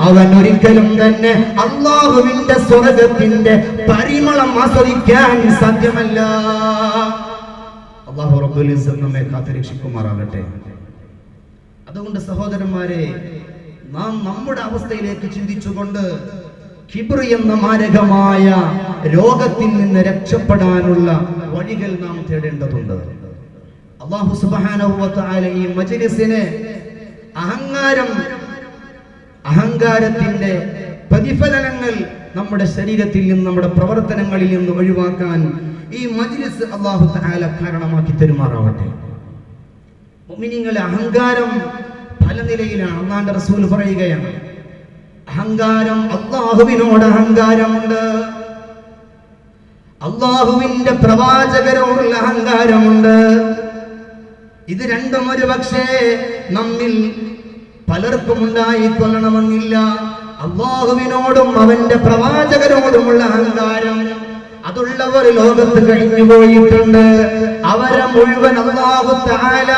അവൻ ഒരിക്കലും തന്നെ അല്ലാഹുവിന്റെ സ്വർഗ്ഗത്തിന്റെ പരിമളം ആസ്വദിക്കാൻ സാധ്യമല്ല. അല്ലാഹു റബ്ബുൽ ഇസ്സത്ത് നമ്മെ കാത്തുരക്ഷിക്കുമാറാകട്ടെ. അതുകൊണ്ട് സഹോദരന്മാരെ, നാം നമ്മുടെ അവസ്ഥയിലേക്ക് ചിന്തിച്ചുകൊണ്ട് കിബ്ർ എന്ന മാരകമായ രോഗത്തിൽ നിന്ന് രക്ഷപ്പെടാനുള്ള വഴികൾ നാം തേടേണ്ടതുണ്ട്. അല്ലാഹു സുബ്ഹാനഹു വ തആല ഈ മജ്‌ലിസിനെ അഹങ്കാരത്തിന്റെ പ്രതിഫലനങ്ങൾ നമ്മുടെ ശരീരത്തിൽ നിന്ന്, നമ്മുടെ പ്രവർത്തനങ്ങളിൽ നിന്ന് ഒഴിവാക്കാൻ ഈ മജ്‌ലിസ് അല്ലാഹു തആല കാരണമാക്കി തരുമാറാവട്ടെ. മുഅ്മിനീങ്ങളെ, അഹങ്കാരം പല നിലയിലാണ്. അല്ലാഹുവിന്റെ റസൂൽ പറയുകയാണ്, അഹങ്കാരം, അല്ലാഹുവിനോട് അഹങ്കാരമുണ്ട്, അല്ലാഹുവിന്റെ പ്രവാചകരോടുള്ള അഹങ്കാരമുണ്ട്. ഇത് രണ്ടും ഒരു പക്ഷേ നമ്മിൽ പലർക്കും ഉണ്ടായിക്കൊള്ളണമെന്നില്ല. അല്ലാഹുവിനോടും അവന്റെ പ്രവാചകരോടുമുള്ള അഹങ്കാരം അതുള്ളവർ ലോകത്ത് കഴിഞ്ഞു പോയിട്ടുണ്ട്. അവരെ മുഴുവൻ അല്ലാഹു തആല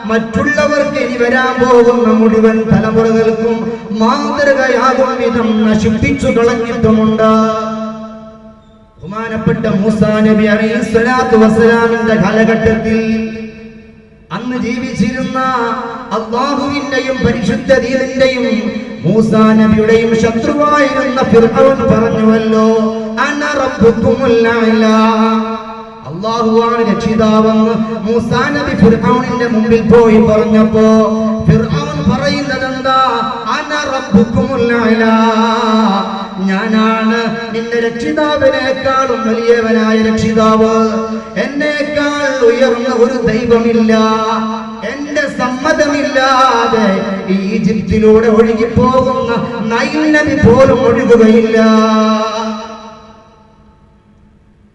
മറ്റുള്ളവർക്ക് ഇനി വരാൻ പോകുന്ന മുഴുവൻ തലമുറകൾക്കും മാതൃകയാകും വിധം നശിപ്പിച്ചു കളഞ്ഞിട്ടുമുണ്ട്. ബഹുമാനപ്പെട്ട മൂസാ നബി അലൈഹിസ്സലാത്തു വസ്സലാമിന്റെ കാലഘട്ടത്തിൽ അന്ന് ജീവിച്ചിരുന്ന അല്ലാഹുവിന്റെയും പരിശുദ്ധ ദീനിന്റെയും മൂസാ നബിയുടെയും ശത്രുവായിരുന്ന ഫിർഔൻ പറഞ്ഞുവല്ലോ, അന റബ്ബുകുമുൽ അഅ്ലാ, അല്ലാഹുവാണ് രക്ഷിതാവെന്ന് മൂസാ നബി ഫിർഔനിന്റെ മുമ്പിൽ പോയി പറഞ്ഞപ്പോ ഫിർഔൻ പറയുന്നത് എന്താ? അന റബ്ബുകുമുൽ അഅ്ലാ, ഞാനാണ് നിന്റെ രക്ഷിതാവിനേക്കാളും വലിയവനായ രക്ഷിതാവ്. എന്നേക്കാൾ ഉയർന്ന ഒരു ദൈവമില്ല. എന്റെ സമ്മതമില്ലാതെ ഈജിപ്തിലൂടെ ഒഴുകിപ്പോകുന്ന നൈൽ നദി പോലും ഒഴുകുകയില്ല.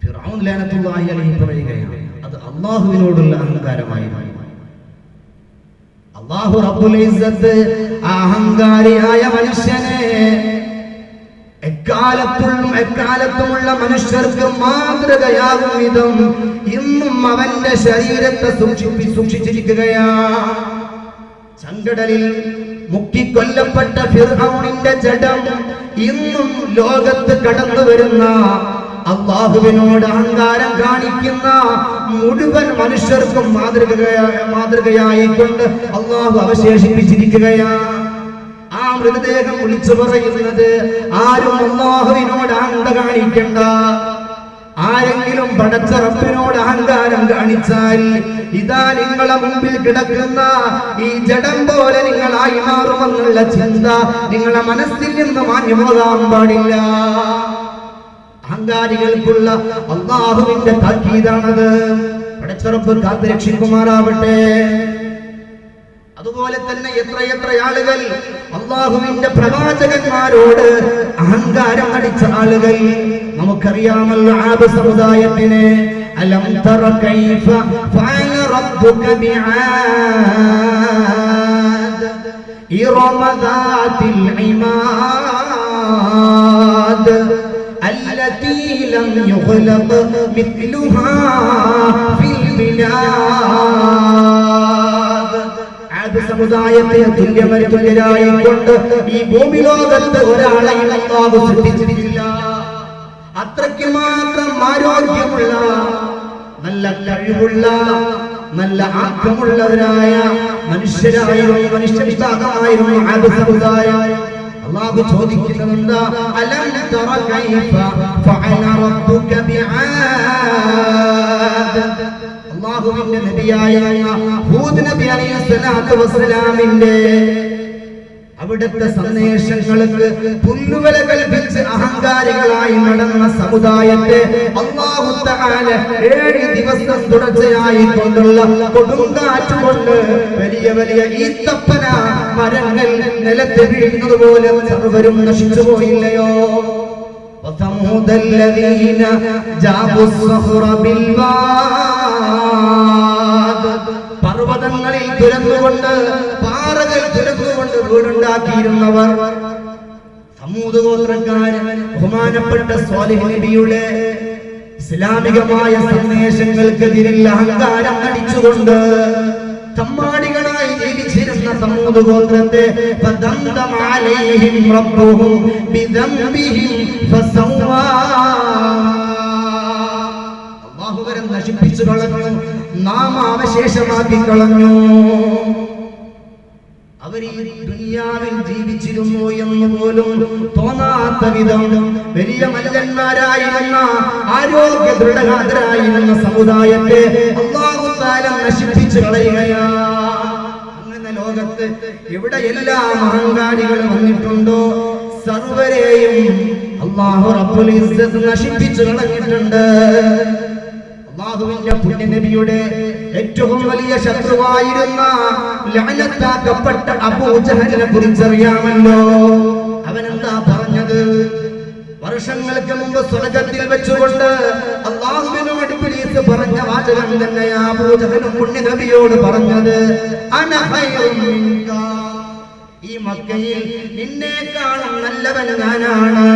ഫിർഔൻ ലഅനത്തുല്ലാഹി അലൈഹി പറയുകയാണ്, അത് അല്ലാഹുവിനോടുള്ള അഹങ്കാരമായി. അല്ലാഹു റബ്ബുൽ ഇസ്സത്ത് അഹങ്കാരിയായ മനുഷ്യനെ എക്കാലത്തുമുള്ള മനുഷ്യർക്ക് മാതൃകയാകും വിധം ഇന്നും അവന്റെ ശരീരത്തെ സൂക്ഷിച്ചിരിക്കുകയാണ്. ചെങ്കടലിൽ മുക്കിക്കൊല്ലപ്പെട്ട ഫിർഔനിന്റെ ജഡം ഇന്നും ലോകത്ത് കടന്നു വരുന്ന അല്ലാഹുവിനോട് അഹങ്കാരം കാണിക്കുന്ന മുഴുവൻ മനുഷ്യർക്കും മാതൃകയായിക്കൊണ്ട് അല്ലാഹു അവശേഷിപ്പിച്ചിരിക്കുകയാണ്. ആ മൃതദേഹം വിളിച്ചു പറയുന്നത്, ആരും അല്ലാഹുവിനോട് അഹങ്ക കാണിക്കണ്ട. ആരെങ്കിലും പടച്ച റബ്ബിനോട് അഹങ്കാരം കാണിച്ചാൽ ഇതാ നിങ്ങളെ മുമ്പിൽ കിടക്കുന്ന ഈ ജഡം പോലെ നിങ്ങളായി മാറുമെന്നുള്ള ചിന്ത നിങ്ങളെ മനസ്സിൽ നിന്ന് മാഞ്ഞു പോകാൻ പാടില്ല. അഹങ്കാരികൾക്കുള്ള അല്ലാഹുവിന്റെ താക്കീതാണത്. പടച്ച റബ്ബ് കാത്തുരക്ഷിക്കുമാറാവട്ടെ. അതുപോലെ തന്നെ എത്രയെത്ര ആളുകൾ അല്ലാഹുവിന്റെ പ്രവാചകന്മാരോട് അഹങ്കാരം നടിച്ച ആളുകൾ നമുക്കറിയാമല്ലോ. ആദ് സമുദായത്തിന് അലം തറ കൈഫ ഫഅല റബ്ബുക ബിആദ് ഇറമ ദാതിൽ ഇമാദ് അല്ലതി ലം യുഖ്ലഖ് മിത്ലുഹാ ഫിൽ ബിലാദ്. സമുദായത്തെ തുല്യരായിക്കൊണ്ട് ഈ ഭൂമി ലോകത്ത് ഒരാളെയും അല്ലാഹു സൃഷ്ടിച്ചിട്ടില്ല. അത്രയ്ക്ക് മാത്രം ആരോഗ്യമുള്ള, നല്ല കഴിവുള്ള, നല്ല ആക്രമുള്ളവരായ മനുഷ്യരായിരുന്നു, മനുഷ്യവിഭാഗമായിരുന്നു ആദ് സമുദായം. അല്ലാഹു ചോദിക്കുന്നുണ്ട്, അലം തറ കൈഫ ഫഅല റബ്ബുക ബിആദ്. അല്ലാഹുവിന്റെ നബിയായ ഹൂദ് നബി അലൈഹിസ്സലാത്തു വസ്സലാമിന്റെ അവിടുത്തെ സന്ദേശങ്ങൾക്ക് പുല്ലുവില കൽപ്പിച്ച് അഹങ്കാരികളായി നടന്ന സമുദായത്തെ അല്ലാഹു തആല 7 ദിവസം തുടർച്ചയായി കൊണ്ടുള്ള കൊടുങ്കാറ്റ് കൊണ്ട് വലിയ വലിയ ഈത്തപ്പന മരങ്ങൾ നിലത്ത് വീഴുന്നത് പോലെ സർവരും നശിച്ചു പോയില്ലയോ? وثمود الذين جابوا الصخر بالواد. പർവ്വതങ്ങളിൽ തുരന്നുകൊണ്ട്, പാറകൾ തുരന്നുകൊണ്ട് വീടുണ്ടാക്കിയിരുന്നവർ സമൂദ് ഗോത്രക്കാരൻ ബഹുമാനപ്പെട്ട സ്വാലിഹ് നബിയുടെ ഇസ്ലാമികമായ സന്ദേശങ്ങൾക്കെതിരിൽ അഹങ്കാരം നടിച്ചുകൊണ്ട് തമ്മാടികളായി ജീവിച്ചിരുന്ന സമൂദ് ഗോത്രത്തെ ഫദംദമ അലൈഹിം റബ്ബുഹും ബിദംബിഹിം ഫസവ്വാ. അല്ലാഹു അവരെ നശിപ്പിച്ചു കളഞ്ഞു, നാമാവശേഷമാക്കി കളഞ്ഞു. അവർ ഈ ദുനിയാവിൽ ജീവിച്ചിരുന്നു എന്ന് പോലും തോന്നാത്ത വിധം വലിയ മല്ലന്മാരായിരുന്ന, ആരോഗ്യ ദൃഢഗാത്രരായിരുന്ന സമുദായത്തെ അല്ലാഹു തആല നശിപ്പിച്ചു കളയുകയാണ്. അങ്ങനെ ലോകത്ത് എവിടെയെല്ലാം അഹങ്കാരികൾ വന്നിട്ടുണ്ടോ സർവരെയും അല്ലാഹു റബ്ബുൽ ഇസ്സത്ത് നശിപ്പിച്ചു കളഞ്ഞിട്ടുണ്ട്. അല്ലാഹുവിന്റെ പുണ്യനബിയുടെ ഏറ്റവും വലിയ ശത്രുവായിരുന്ന ലഅനത്താക്കപ്പെട്ട അബൂജഹലിനെ കുറിച്ചറിയാമല്ലോ. അവനെന്താ പറഞ്ഞത്? വർഷങ്ങൾക്ക് മുമ്പ് സ്വർഗ്ഗത്തിൽ വെച്ചുകൊണ്ട് അല്ലാഹുവിനോട് ഇബ്ലീസ് പറഞ്ഞ വാചകം തന്നെയാ അബൂജഹലും പുണ്യനബിയോട് പറഞ്ഞത്. അന ഖൈറും മിൻക, ഈ മക്കയിൽ നിന്നേക്കാളും നല്ലവൻ ഞാനാണ്.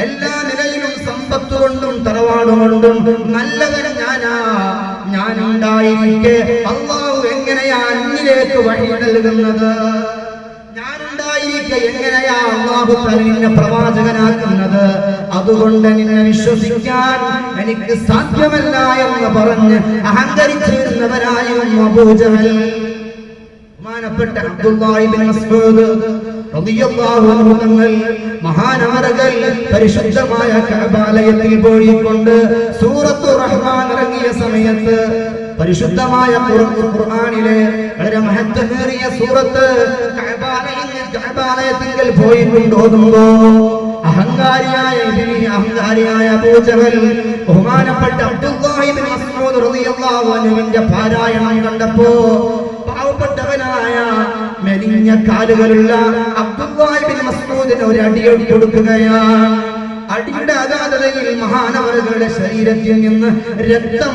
എല്ലാ നിലയിലും സമ്പത്ത് കൊണ്ടും തറവാടുകൊണ്ടും നല്ലവൻ ഞാനാ. ഞാനുണ്ടായിരിക്കെ അല്ലാഹു എങ്ങനെയാ അന്നിലേക്ക് വഴി നൽകുന്നത്? ഞാനുണ്ടായിരിക്കെ എങ്ങനെയാ അല്ലാഹു തആല നിന്നെ പ്രവാചകനാക്കുന്നത്? അതുകൊണ്ട് നിന്നെ വിശ്വസിക്കാൻ എനിക്ക് സാധ്യമല്ല എന്ന് പറഞ്ഞ് അഹങ്കരിച്ചിരുന്നവരായിരുന്നു അബൂജഹൽ. ബഹുമാനപ്പെട്ട അബ്ദുല്ലാഹി ഇബ്നു മസ്ഊദ് റളിയല്ലാഹു അൻഹു തങ്ങൾ മഹാനവറുകൾ പരിശുദ്ധമായ കഅബാലയത്തിൽ പോയിക്കൊണ്ട് സൂറത്തുർ റഹ്മാൻ ഇറങ്ങിയ സമയത്ത് പരിശുദ്ധമായ ഖുർആനിലെ വളരെ മഹത്വമേറിയ സൂറത്ത് കഅബാലയത്തിൽ പോയിക്കൊണ്ട് ഓതുമ്പോൾ അഹങ്കാരിയായ അബൂജഹൽ ബഹുമാനപ്പെട്ട അബ്ദുല്ലാഹി ഇബ്നു മസ്ഊദ് റളിയല്ലാഹു അൻഹുവിന്റെ പാരായണം കണ്ടപ്പോ പാവപ്പെട്ടവനായ മെലിഞ്ഞ കാലുകളുള്ള അബ്ദുല്ലാഹി ഇബ്നു മസ്ഊദിന് ഒരു അടി കൊടുക്കുകയാണ്. അടിയുടെ അഗാധതയിൽ മഹാനവറുകളുടെ ശരീരത്തിൽ നിന്ന് രക്തം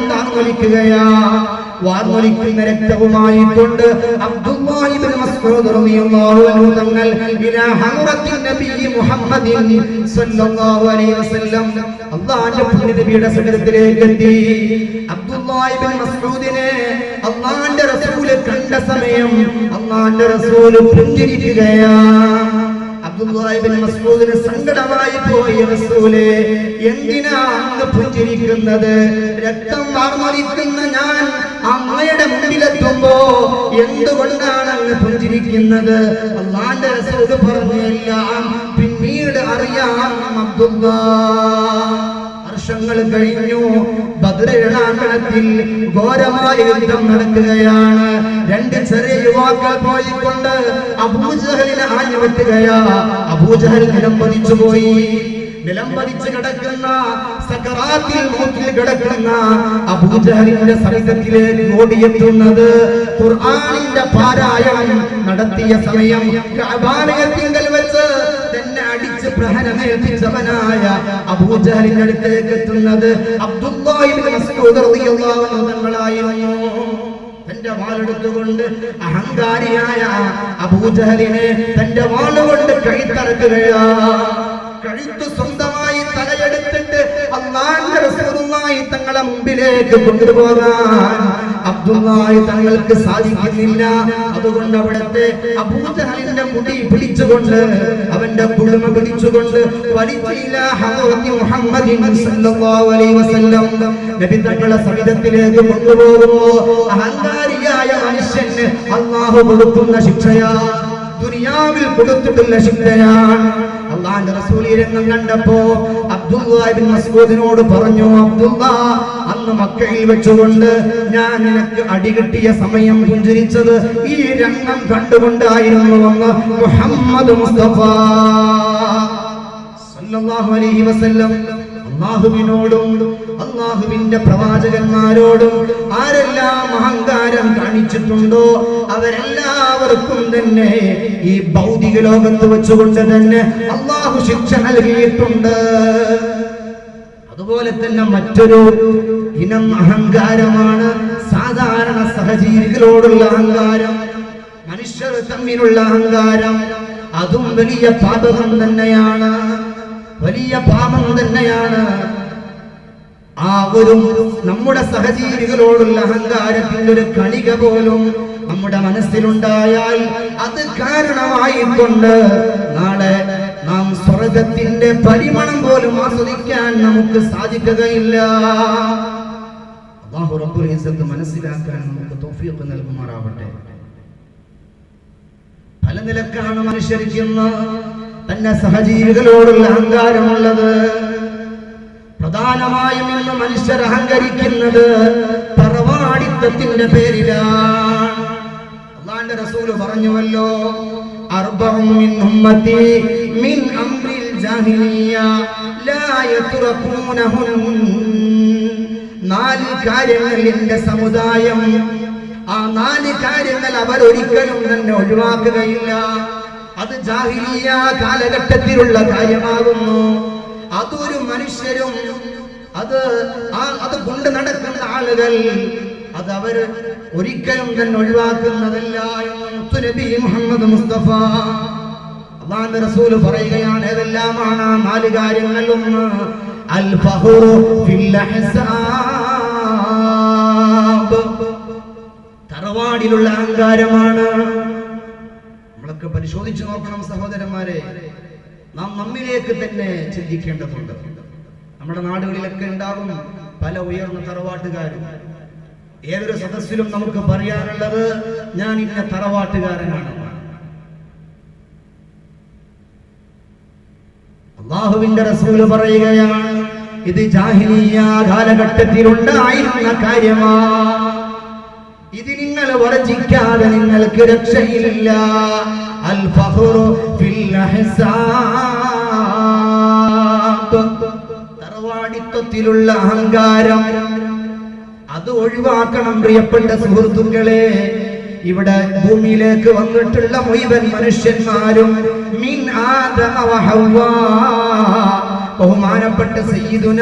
വാർന്നൊലിക്കുന്ന രക്തവുമായി കൊണ്ട് അബ്ദുല്ലാഹി ഇബ്നു മസ്ഊദ് റളിയല്ലാഹു അൻഹു തങ്ങൾ ഇലാ ഹദറത്തിൻ നബി മുഹമ്മദിൻ സ്വല്ലല്ലാഹു അലൈഹി വസല്ലം അല്ലാഹുവിന്റെ പുണ്യനബിയുടെ സദസ്സിലേക്ക് എത്തി. അബ്ദുല്ലാഹി ഇബ്നു മസ്ഊദിനെ അല്ലാഹുവിന്റെ റസൂൽ കണ്ട സമയം അല്ലാഹുവിന്റെ റസൂൽ പുഞ്ചിരിക്കുകയാണ്. അബ്ദുല്ലാഹി ഇബ്നു മസ്ഊദിന് സങ്കടമായി പോയി. റസൂലേ, എന്തിനാ അങ്ങ് പുഞ്ചിരിക്കുന്നത്? രക്തം വാർന്നൊലിക്കുന്ന ഞാൻ അങ്ങയുടെ മുന്നിലെത്തുമ്പോ എന്തുകൊണ്ടാണ് അങ്ങ് പുഞ്ചിരിക്കുന്നത്? അല്ലാഹുവിന്റെ റസൂൽ പറഞ്ഞു, എല്ലാം പിന്നീട് അറിയാം അബ്ദുല്ലാഹ്. വർഷങ്ങൾ കഴിഞ്ഞു. ബദർ രണാങ്കണത്തിൽ ഘോരമായ യുദ്ധം നടക്കുകയാണ്. രണ്ട് ചെറിയ യുവാക്കൾ പോയിക്കൊണ്ട് അബൂജഹലിനെ ആഞ്ഞുവെട്ടുകയാ. അബൂജഹൽ നിലംപതിച്ചു പോയി. നിലംപതിച്ച് കിടക്കുന്ന, സക്കറാത്തിൽ മൗത്തിൽ കിടക്കുന്ന അബൂജഹലിന്റെ സമീപത്തിലേക്ക് ഓടിയെത്തുന്നത് ഖുർആനിന്റെ പാരായണം നടത്തിയ സമയം കഅബാലയത്തിങ്കൽ വെച്ച് തന്നെ അടിച്ച് പ്രഹരമേൽപ്പിച്ചവനായ അബൂജഹലിന്റെ അടുത്തേക്ക് എത്തുന്നത് അബ്ദുല്ലാഹി ഇബ്നു മസ്ഊദ് റളിയല്ലാഹു അൻഹു തങ്ങളായിരുന്നു. തന്റെ വാളെടുത്തുകൊണ്ട് അഹങ്കാരിയായ അബൂജഹലിനെ തന്റെ വാളുകൊണ്ട് കഴുത്തറക്കുകയാ. കഴുത്ത് സ്വന്തമായി തലയെടുത്തിട്ട് അല്ലാഹുവിന്റെ റസൂലുള്ളാഹി തങ്ങളെ മുമ്പിലേക്ക് കൊണ്ടുപോകാൻ അബ്ദുല്ലാഹി തങ്ങൾക്ക് സാധിക്കുന്നില്ല. അതുകൊണ്ട് അവിടത്തെ അബൂജഹലിന്റെ മുടി പിടിച്ചുകൊണ്ട്, അവന്റെ കുടുമ പിടിച്ചുകൊണ്ട് വലിയ ഹദറത്തി മുഹമ്മദിൻ സല്ലല്ലാഹു അലൈഹി വസല്ലം നബി തങ്ങളെ സവിധത്തിലേക്ക് കൊണ്ടുപോകുമ്പോൾ അഹങ്കാരിയായ മനുഷ്യന് അല്ലാഹു കൊടുക്കുന്ന ശിക്ഷയാ, ദുനിയാവിൽ കൊടുത്തിട്ടുള്ള ശിക്ഷയാണ്. അല്ലാഹുവിന്റെ റസൂൽ രംഗം കണ്ടപ്പോ അബ്ദുല്ലാഹി ഇബ്നു മസ്ഊദിനോട് പറഞ്ഞു, അബ്ദുല്ലാഹ്, അന്ന് മക്കയിൽ വെച്ചുകൊണ്ട് ഞാൻ നിനക്ക് അടികിട്ടിയ സമയം പുഞ്ചിരിച്ചത് ഈ രംഗം കണ്ടുകൊണ്ടായിരുന്നുവെന്ന് മുഹമ്മദ് മുസ്തഫ സല്ലല്ലാഹു അലൈഹി വസല്ലം അല്ലാഹുവിനോടും അല്ലാഹുവിന്റെ പ്രവാചകന്മാരോടും ആരെല്ലാം അഹങ്കാരം കാണിച്ചിട്ടുണ്ടോ അവരെല്ലാവർക്കും തന്നെ ഈ ഭൗതിക ലോകത്ത് വെച്ചുകൊണ്ട് തന്നെ അല്ലാഹു ശിക്ഷ നൽകിയിട്ടുണ്ട്. അതുപോലെ തന്നെ മറ്റൊരു ഇനം അഹങ്കാരമാണ് സാധാരണ സഹജീവികളോടുള്ള അഹങ്കാരം, മനുഷ്യർ തമ്മിലുള്ള അഹങ്കാരം. അതും വലിയ പാപം തന്നെയാണ്, വലിയ പാപം തന്നെയാണ്. ആ ഒരു നമ്മുടെ സഹജീവികളോടുള്ള അഹങ്കാരത്തിന്റെ ഒരു കണിക പോലും നമ്മുടെ മനസ്സിലുണ്ടായാൽ അത് കാരണമായിക്കൊണ്ട് നാളെ നാം സ്വർഗത്തിന്റെ പരിമളം പോലും ആസ്വദിക്കാൻ നമുക്ക് സാധിക്കുകയില്ല. അല്ലാഹു റബ്ബുൽ ഇസ്സത്ത് മനസ്സിലാക്കാൻ നമുക്ക് തൗഫീഖ് നൽകുമാറാവട്ടെ. പല നിലക്കാണ് മനുഷ്യർക്ക് തന്റെ സഹജീവികളോടുള്ള അഹങ്കാരമുള്ളത്. പ്രധാനമായും ഇന്ന് മനുഷ്യർ അഹങ്കരിക്കുന്നത് തറവാടിത്തത്തിന്റെ പേരിലാണ്. അല്ലാഹുവിന്റെ റസൂൽ പറഞ്ഞുവല്ലോ, അർബഉം മിൻ ഉമ്മത്തി മിൻ അംറിൽ ജാഹിലിയ്യ ലാ യത്റകൂനഹുൻ. 4 കാര്യങ്ങൾ എന്റെ സമുദായം, ആ 4 കാര്യങ്ങൾ അവരൊരിക്കലും തന്നെ ഒഴിവാക്കുകയില്ല. അത് ജാഹിലിയ്യ കാലഘട്ടത്തിലുള്ള കാര്യമാകുന്നു. അതൊരു മനുഷ്യരും അത് കൊണ്ട് നടക്കുന്ന ആളുകൾ അത് അവർ ഒരിക്കലും തന്നെ ഒഴിവാക്കുന്നതല്ല എന്ന് മുത്തുനബി മുഹമ്മദ് മുസ്തഫ അല്ലാഹുവിന്റെ റസൂൽ പറയുകയാണ്. ഏതെല്ലാമാണ് 4 കാര്യങ്ങൾ? ഒന്ന് അൽ ഫഖ്റു ഫിൽ അഹ്സാബ്, തറവാടിലുള്ള അഹങ്കാരമാണ്. നമ്മളൊക്കെ പരിശോധിച്ചു നോക്കണം സഹോദരന്മാരെ. നാം നമ്മിലേക്ക് തന്നെ ചിന്തിക്കേണ്ടതുണ്ട്. നമ്മുടെ നാടുകളിലൊക്കെ ഉണ്ടാകും പല ഉയർന്ന തറവാട്ടുകാരും. ഏതൊരു സദസ്സിലും നമുക്ക് പറയാനുള്ളത് ഞാൻ ഇന്ന തറവാട്ടുകാരനാണ്. അല്ലാഹുവിന്റെ റസൂൽ പറയുകയാണ്, ഇത് ജാഹിലിയ്യ കാലഘട്ടത്തിലുണ്ടായിരുന്ന കാര്യമാണ്. ഇത് നിങ്ങൾ വർജിക്കാതെ നിങ്ങൾക്ക് രക്ഷയില്ല. അൽ ഫഖ്റു ഫിൽ അഹ്സാബ്, തറവാടിത്വത്തിലുള്ള അഹങ്കാരം അത് ഒഴിവാക്കണം. പ്രിയപ്പെട്ട സുഹൃത്തുക്കളെ, ഇവിടെ ഭൂമിയിലേക്ക് വന്നിട്ടുള്ള മുഴുവൻ മനുഷ്യന്മാരും മിൻ ആദമ വ ഹവ്വാ, ബഹുമാനപ്പെട്ട സയ്യിദുന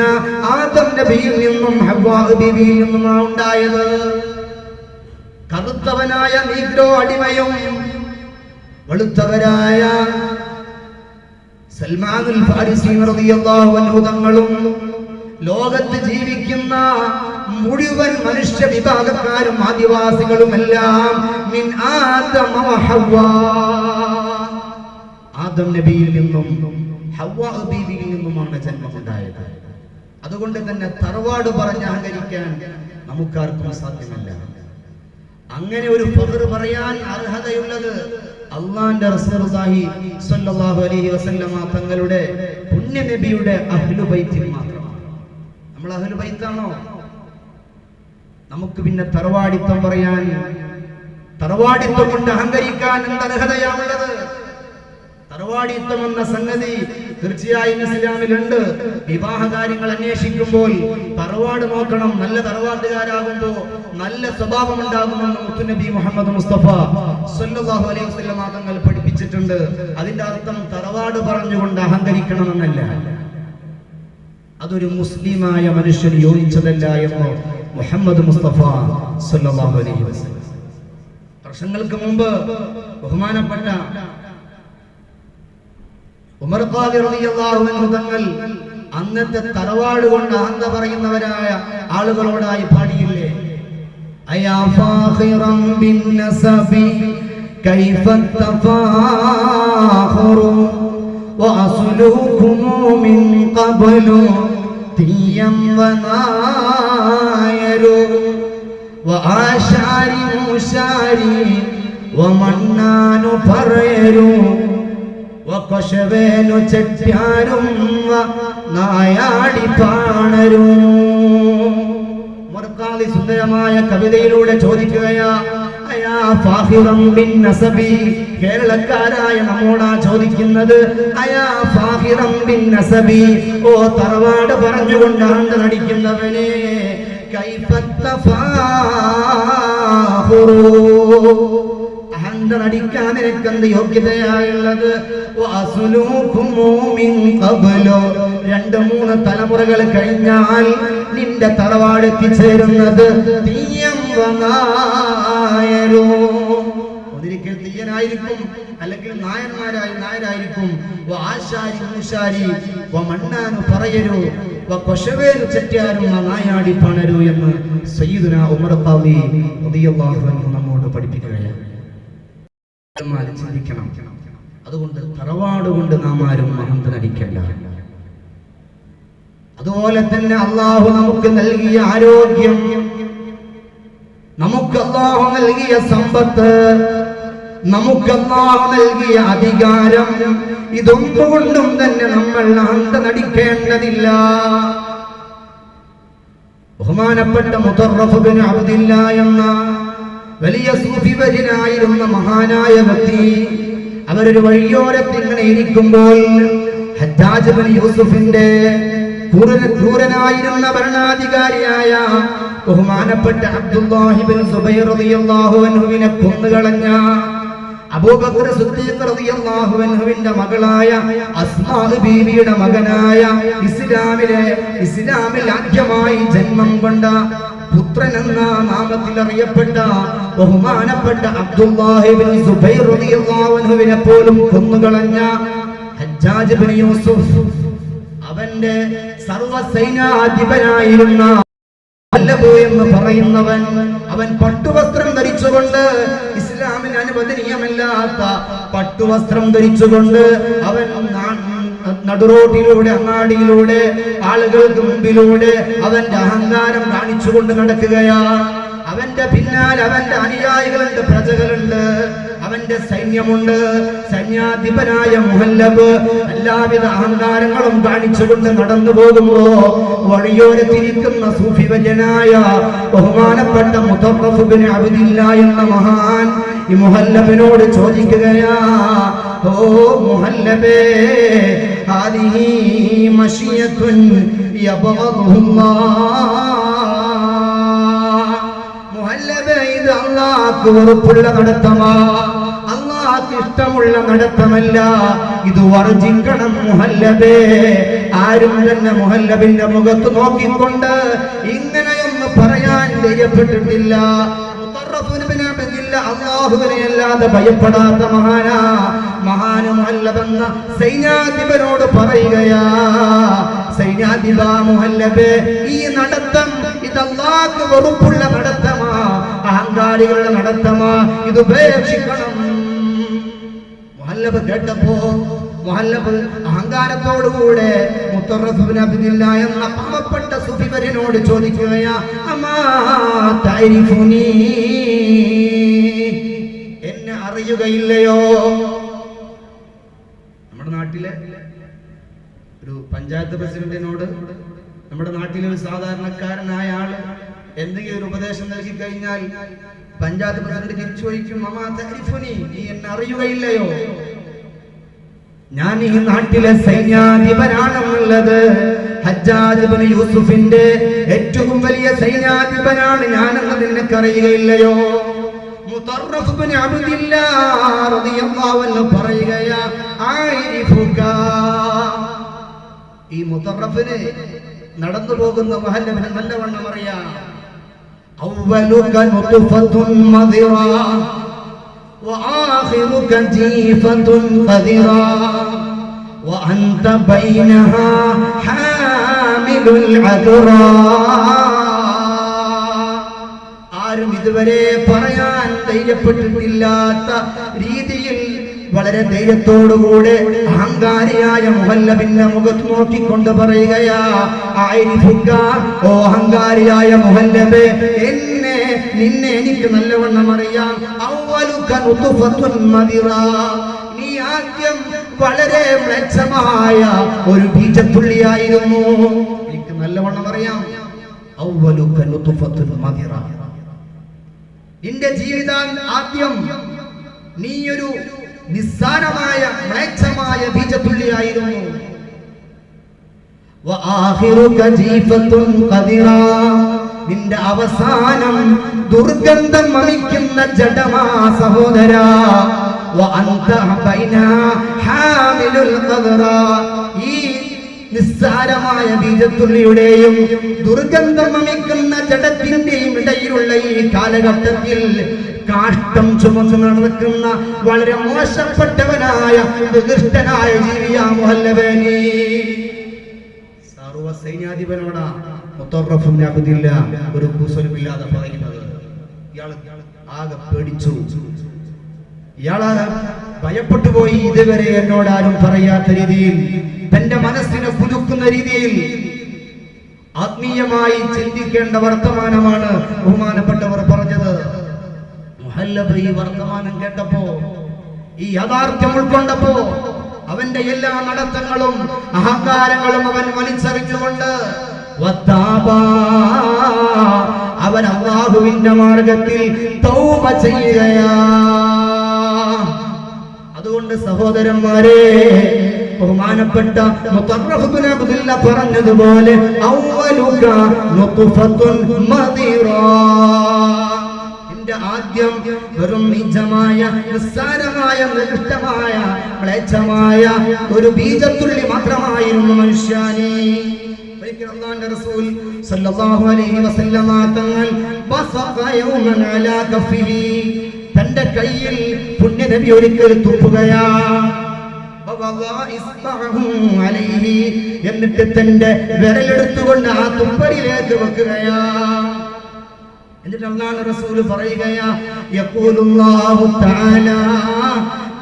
ആദം നബിയിൽ നിന്നും ഹവ്വാ ബീവിയിൽ നിന്നുമാണ് ഉണ്ടായത്. കറുത്തവനായ നീഗ്രോ അടിമയും വെളുത്തവരായ സൽമാനുൽ ഫാരിസി റളിയല്ലാഹു അൻഹു തങ്ങളും ലോകത്ത് ജീവിക്കുന്ന മുഴുവൻ മനുഷ്യ വിഭാഗക്കാരും ആദിവാസികളുമെല്ലാം മിൻ ആദമ വ ഹവ്വാ, ആദം നബിയിൽ നിന്നും ഹവ്വാ ബീവിയിൽ നിന്നുമാണ് ജന്മമുണ്ടായത്. അതുകൊണ്ട് തന്നെ തറവാട് പറഞ്ഞ് അഹങ്കരിക്കാൻ നമുക്കാർക്കും സാധ്യമല്ല. അങ്ങനെ ഒരു ഫഖർ പറയാൻ അർഹതയുള്ളത് അല്ലാഹുവിന്റെ റസൂലുള്ളാഹി സ്വല്ലല്ലാഹു അലൈഹി വസല്ലമ തങ്ങളുടെ പുണ്യ നബിയുടെ അഹ്ലു ബൈത്തിൽ മാത്രമാണ്. നമ്മൾ അഹ്ലു ബൈത്താണോ? നമുക്ക് പിന്നെ തറവാടിത്തം പറയാൻ, തറവാടിത്തം കൊണ്ട് അഹങ്കരിക്കാൻ എന്ത് അർഹതയാണുള്ളത്? തറവാടിത്തം എന്ന സംഗതി തീർച്ചയായും ഇസ്ലാമിലുണ്ട്. വിവാഹ കാര്യങ്ങൾ അന്വേഷിക്കുമ്പോൾ തറവാട് നോക്കണം. നല്ല തറവാട്ടുകാരാകുമ്പോ നല്ല സ്വഭാവം ഉണ്ടാകുമെന്ന് മുത്തുനബി മുഹമ്മദ് മുസ്തഫ സ്വല്ലല്ലാഹു അലൈഹി വസല്ലം തങ്ങൾ പഠിപ്പിച്ചിട്ടുണ്ട്. അതിന്റെ അർത്ഥം തറവാട് പറഞ്ഞുകൊണ്ട് അഹങ്കരിക്കണമെന്നല്ല. അതൊരു മുസ്ലിമായ മനുഷ്യന് യോജിച്ചതല്ല എന്ന് മുഹമ്മദ് മുസ്തഫ സ്വല്ലല്ലാഹു അലൈഹി വസല്ലം. വർഷങ്ങൾക്ക് മുമ്പ് ബഹുമാനപ്പെട്ട ഉമർ ഖാദി റളിയല്ലാഹു അൻഹു തങ്ങൾ അന്നത്തെ തറവാട് കൊണ്ട് അഹന്ത പറയുന്നവരായ ആളുകളോടായി പാടിയില്ലേ, അയാ ഫാഖിറൻ ബിൻ നസബി കൈഫ തഫാഖുറു വഅസ്ലുകും മിൻ ഖബ്ലു തിയം വനായരു വആശാരി മുശാരി വമന്നാനു പറയരു വകശവേനു ചെറ്റാരും നായാടി പാണരും. മുർഖാലി സുന്ദരമായ കവിതയിലൂടെ ചോദിക്കുകയാ, അയാ ഫാഖിറൻ ബിൻ നസബി, കേരളക്കാരായ നമ്മോടാ ചോദിക്കുന്നത്, അയാ ഫാഖിറൻ ബിൻ നസബി, ഓ തറവാട് പറഞ്ഞുകൊണ്ട് അഹന്ത നടിക്കുന്നവനെ, കൈഫ തഫാഖുറു, അഹന്ത നടിക്കാൻ നിനക്കെന്ത് യോഗ്യതയായുള്ളത്? രണ്ട് മൂന്ന് തലമുറകൾ കഴിഞ്ഞാൽ നിന്റെ തറവാട് എത്തിച്ചേരുന്നത് ഒന്നിരിക്കൽ തീയനായിരിക്കും, അല്ലെങ്കിൽ നായരായിരിക്കും. പറയരൂ കൊശവേരു ചെറ്റാരും നായാടി പണരൂ എന്ന് സയ്യിദുനാ ഉമർ ഖാദി റളിയല്ലാഹു അൻഹു നമ്മോട് പഠിപ്പിക്കുകയാണ്. ചിന്തിക്കണം. അതുകൊണ്ട് തറവാട് കൊണ്ട് നാം ആരും അഹന്ത നടിക്കണ്ട. അതുപോലെ തന്നെ അള്ളാഹു നമുക്ക് നൽകിയ ആരോഗ്യം, നമുക്ക് അള്ളാഹു നൽകിയ സമ്പത്ത്, നമുക്ക് അള്ളാഹു നൽകിയ അധികാരം, ഇതൊന്നുകൊണ്ടും തന്നെ നമ്മൾ അഹന്ത നടിക്കേണ്ടതില്ല. ബഹുമാനപ്പെട്ട മുതറഫ് ബിൻ അബ്ദില്ല എന്ന വലിയ സൂഫി വര്യനായിരുന്ന മഹാനായ വ്യക്തി, അവരൊരു വഴിയോരത്ത് ഇങ്ങനെ ഇരിക്കുമ്പോൾ ഹജ്ജാജ് ബിൻ യൂസുഫിന്റെ ക്രൂരനായിരുന്ന ഭരണാധികാരിയായ ബഹുമാനപ്പെട്ട അബ്ദുല്ലാഹി ബിൻ സുബൈർ റളിയല്ലാഹു അൻഹുവിനെ കൊന്നുകളഞ്ഞ അബൂബക്കർ സിദ്ദീഖ് റളിയല്ലാഹു അൻഹുവിന്റെ മകളായ അസ്മാ ബീവിയുടെ മകനായ ഇസ്ലാമിൽ ആദ്യമായി ജന്മം കൊണ്ട പുത്രൻ എന്ന നാമത്തിൽ അറിയപ്പെട്ട ബഹുമാനപ്പെട്ട അബ്ദുല്ലാഹി ബിൻ സുബൈർ റളിയല്ലാഹു അൻഹുവിനെ പോലും കൊന്നുകളഞ്ഞ ഹജ്ജാജ് ബിൻ യൂസുഫ്, അവന്റെ സർവ്വസൈന്യാധിപനായിരുന്ന എന്ന് പറയുന്നവൻ, അവൻ പട്ടുവസ്ത്രം ധരിച്ചുകൊണ്ട്, ഇസ്ലാമിന് അനുവദനീയമല്ലാത്ത പട്ടുവസ്ത്രം ധരിച്ചുകൊണ്ട് അവൻ നടുറോട്ടിലൂടെ, അങ്ങാടിയിലൂടെ, ആളുകൾക്ക് മുമ്പിലൂടെ അവന്റെ അഹങ്കാരം കാണിച്ചുകൊണ്ട് നടക്കുകയാണ്. അവന്റെ പിന്നാലെ അവന്റെ അനുയായികളുണ്ട്, പ്രജകളുണ്ട്, അവന്റെ സൈന്യമുണ്ട്. സൈന്യാധിപനായ മുഹല്ലബ് എല്ലാവിധ അഹങ്കാരങ്ങളും കാണിച്ചുകൊണ്ട് നടന്നു പോകുമ്പോ വഴിയോരത്തിരിക്കുന്ന സൂഫി വര്യനായ ബഹുമാനപ്പെട്ട മുതറഫ് ബിൻ അബ്ദില്ല എന്ന മഹാൻ ഈ മുഹല്ലബിനോട് ചോദിക്കുകയാ, ഓ മുഹല്ലബേ, ഹാദിഹി മശിയത്തുൻ യബഗദുല്ലാഹ്, മുഹല്ലബേ, ഇത് അല്ലാഹുവിന് വെറുപ്പുള്ള നടത്തമാ, അല്ലാഹുവിന് ഇഷ്ടമുള്ള നടത്തമല്ല, ഇത് വർജിക്കണം മുഹല്ലബേ. ആരും തന്നെ മുഹല്ലബിന്റെ മുഖത്ത് നോക്കിക്കൊണ്ട് ഇങ്ങനെയൊന്നും പറയാൻ ധൈര്യപ്പെട്ടിട്ടില്ല. അല്ലാഹുവിനെ അല്ലാതെ ഭയപ്പെടാത്ത മഹാന് മുഹല്ലബ് എന്ന സൈന്യാധിപനോട് പറയുകയാ, സൈന്യാധിപ മുഹല്ലബേ, ഈ നടത്തം ഇത് അല്ലാഹുവിന് വെറുപ്പുള്ള നടത്തമാ, അഹങ്കാരികളുടെ നടത്തമാ, ഇത് ഉപേക്ഷിക്കണം. മുഹല്ലബ് കേട്ടപ്പോ മുഹല്ലബ് അഹങ്കാരത്തോടുകൂടെ മുതറഫ് ബിൻ അബ്ദില്ല എന്ന പാവപ്പെട്ട സൂഫി വര്യനോട് ചോദിക്കുകയാ, അമാ തഅരിഫുനി, എന്നെ അറിയുകയില്ലയോ? നമ്മുടെ നാട്ടിലെ ഒരു പഞ്ചായത്ത് പ്രസിഡന്റിനോട് നമ്മുടെ നാട്ടിലെ ഒരു സാധാരണക്കാരനായ ആള് എന്തെങ്കിലും ഒരു ഉപദേശം നൽകി കഴിഞ്ഞാൽ പഞ്ചായത്ത് പ്രസിഡന്റ് തിരിച്ചു ചോദിക്കും, അമാ തഅരിഫുനി, നീ എന്നെ അറിയുകയില്ലയോ? ഞാൻ ഈ നാട്ടിലെ സൈന്യാധിപനാണെന്നുള്ളത്, ഹജ്ജാജ് ബിൻ യൂസുഫിന്റെ ഏറ്റവും വലിയ സൈന്യാധിപനാണ് ഞാനെന്ന് നിനക്കറിയുകയില്ലയോ? മുതറഫ് ബിൻ അബ്ദില്ല റളിയല്ലാഹു അൻഹു പറയുകയാ, ആരിഫുക, ഈ മുതറഫിന് നടന്നു പോകുന്ന മുഹല്ലബിനെ നല്ലവണ്ണം അറിയാം. അവ്വലുക നുത്ഫത്തുൻ മദിറാ وآخرك جيفة قذرا وأنت بينها حامل العذراء. ആരും ഇതുവരെ പറയാൻ ധൈര്യപ്പെട്ടിട്ടില്ലാത്ത രീതിയിൽ വളരെ ധൈര്യത്തോടുകൂടെ അഹങ്കാരിയായ മുഹല്ലബിന്റെ മുഖത്ത് നോക്കിക്കൊണ്ട് പറയുകയാ, ആരിഫുക, ഓ അഹങ്കാരിയായ മുഹല്ലബേ, നിന്നെ എനിക്ക് നല്ലവണ്ണം അറിയാം. അവ്വലുക നുത്ഫത്തുൻ മദിറാ, നീ ആദ്യം വളരെ മ്ലേച്ഛമായ ഒരു ബീജത്തുള്ളിയായിരുന്നു, എനിക്ക് നല്ലവണ്ണം അറിയാം. അവ്വലുക നുത്ഫത്തുൻ മദിറാ, നിന്റെ ജീവിതം ആദ്യം നീയൊരു നിസ്സാരമായ മ്ലേച്ഛമായ ബീജത്തുള്ളിയായിരുന്നു. വആഖിറുക ജീഫത്തുൻ ഖദിറാ, നിന്റെ അവസാനം ദുർഗന്ധം വമിക്കുന്ന ജഡമാ സഹോദരാ. വഅൻത ബൈന ഹാമിലുൽ ഖദറാ, ഈ നിസ്സാരമായ ബീജത്തുള്ളിയുടെയും ദുർഗന്ധം വമിക്കുന്ന ജഡത്തിന്റെയും ഇടയിലുള്ള ഈ കാലഘട്ടത്തിൽ കാഷ്ടം ചുമന്നു നടക്കുന്ന വളരെ മോശപ്പെട്ടവനായ വികൃഷ്ടനായ ജീവിയാ മുഹല്ലബേ. സർവ്വ സൈന്യാധിപനോടാ മുതറഫ് ബിൻ അബ്ദില്ല ഒരു കുസലുമില്ലാതെ പറയുന്നത്. ഇയാൾ ആകെ പേടിച്ചു. ഇയാള് ഭയപ്പെട്ടു പോയി. ഇതുവരെ എന്നോട് ആരും പറയാത്ത രീതിയിൽ, തന്റെ മനസ്സിനെ പുതുക്കുന്ന രീതിയിൽ ആത്മീയമായി ചിന്തിക്കേണ്ട വർത്തമാനമാണ് ബഹുമാനപ്പെട്ടവർ പറഞ്ഞത്. മുഹല്ലബ് ഈ വർത്തമാനം കേട്ടപ്പോ, ഈ യാഥാർത്ഥ്യം ഉൾക്കൊണ്ടപ്പോ, അവന്റെ എല്ലാ നടത്തങ്ങളും അഹങ്കാരങ്ങളും അവൻ വലിച്ചെറിഞ്ഞുകൊണ്ട് അവൻ അല്ലാഹുവിന്റെ മാർഗത്തിൽ തൗബ ചെയ്യുകയാ. അതുകൊണ്ട് സഹോദരന്മാരെ, ബഹുമാനപ്പെട്ട മുത്തറഫ് ഇബ്നു അബ്ദുല്ല പറഞ്ഞതുപോലെ അവലുക നുത്ഫത്തുൻ മദിറാ, ആദ്യം വെറും നിജമായ, നിസ്സാരമായ, നികൃഷ്ടമായ, മ്ലേച്ഛമായ ഒരു ബീജത്തുള്ളി മാത്രമായിരുന്നു മനുഷ്യനെ. അല്ലാഹുവിന്റെ റസൂൽ സല്ലല്ലാഹു അലൈഹി വസല്ലമ തങ്ങൾ ബസഖ യൗമൻ അലാ കഫിഹി, തന്റെ കയ്യിൽ പുണ്യനബി ഒരിക്കൽ തുപ്പുകയാണ്. എന്നിട്ട് തന്റെ വിരലെടുത്തുകൊണ്ട് ആ തുപ്പലിലേക്ക് വെക്കുകയാണ്. എന്നിട്ട് അല്ലാഹുവിന്റെ റസൂൽ പറയുകയാ, യഖൂലുല്ലാഹു തആല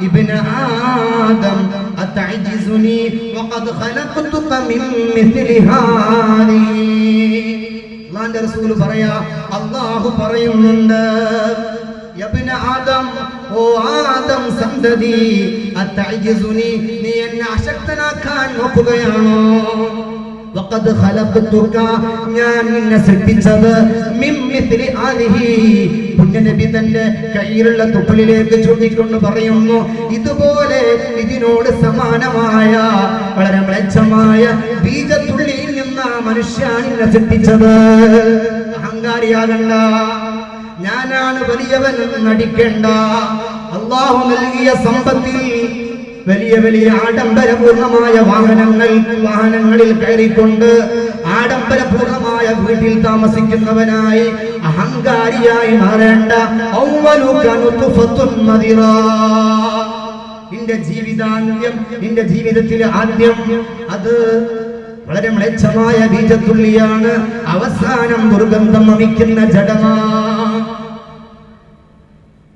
ഇബ്ന ആദം അതഅജിസുനി വഖദ് ഖലഖതുക മിൻ മിസ്ലി ഹാദിഹി. അല്ലാഹുവിന്റെ റസൂൽ പറയാ, അല്ലാഹു പറയുന്നുണ്ട്, ഇബ്ന ആദം, ഓ ആദം സന്തതി, അതഅജിസുനി, നീ എന്നെ അശക്തനാക്കാൻ നോക്കുകയാണോ? വഖദ് ഖലഖതുക, ഞാൻ നിന്നെ സൃഷ്ടിച്ചത് മിൻ മിസ്ലി ആദിഹി. പുണ്യനബി തന്റെ കയ്യിലുള്ള തുപ്പലിലേക്ക് ചൂണ്ടിക്കൊണ്ട് പറയുന്നു, ഇതുപോലെ ഇതിനോട് സമാനമായ വളരെ മ്ലേച്ഛമായ ബീജത്തുള്ളിയിൽ നിന്ന് മനുഷ്യനെ സൃഷ്ടിച്ചത്. അഹങ്കാരിയാകണ്ട, ഞാനാണ് വലിയവൻ നടിക്കേണ്ട. അല്ലാഹു നൽകിയ സമ്പത്തിൽ വലിയ വലിയ ആഡംബരപൂർണമായ വാഹനങ്ങളിൽ കയറിക്കൊണ്ട് ആഡംബരപൂർണമായ വീട്ടിൽ താമസിക്കുന്നവനായി അഹങ്കാരിയായി മാറേണ്ട. നിന്റെ ജീവിതാന്ത്യം, നിന്റെ ജീവിതത്തിലെ ആദ്യം അത് വളരെ മ്ലേച്ഛമായ ബീജത്തുള്ളിയാണ്, അവസാനം ദുർഗന്ധം വമിക്കുന്ന ജഡമാ.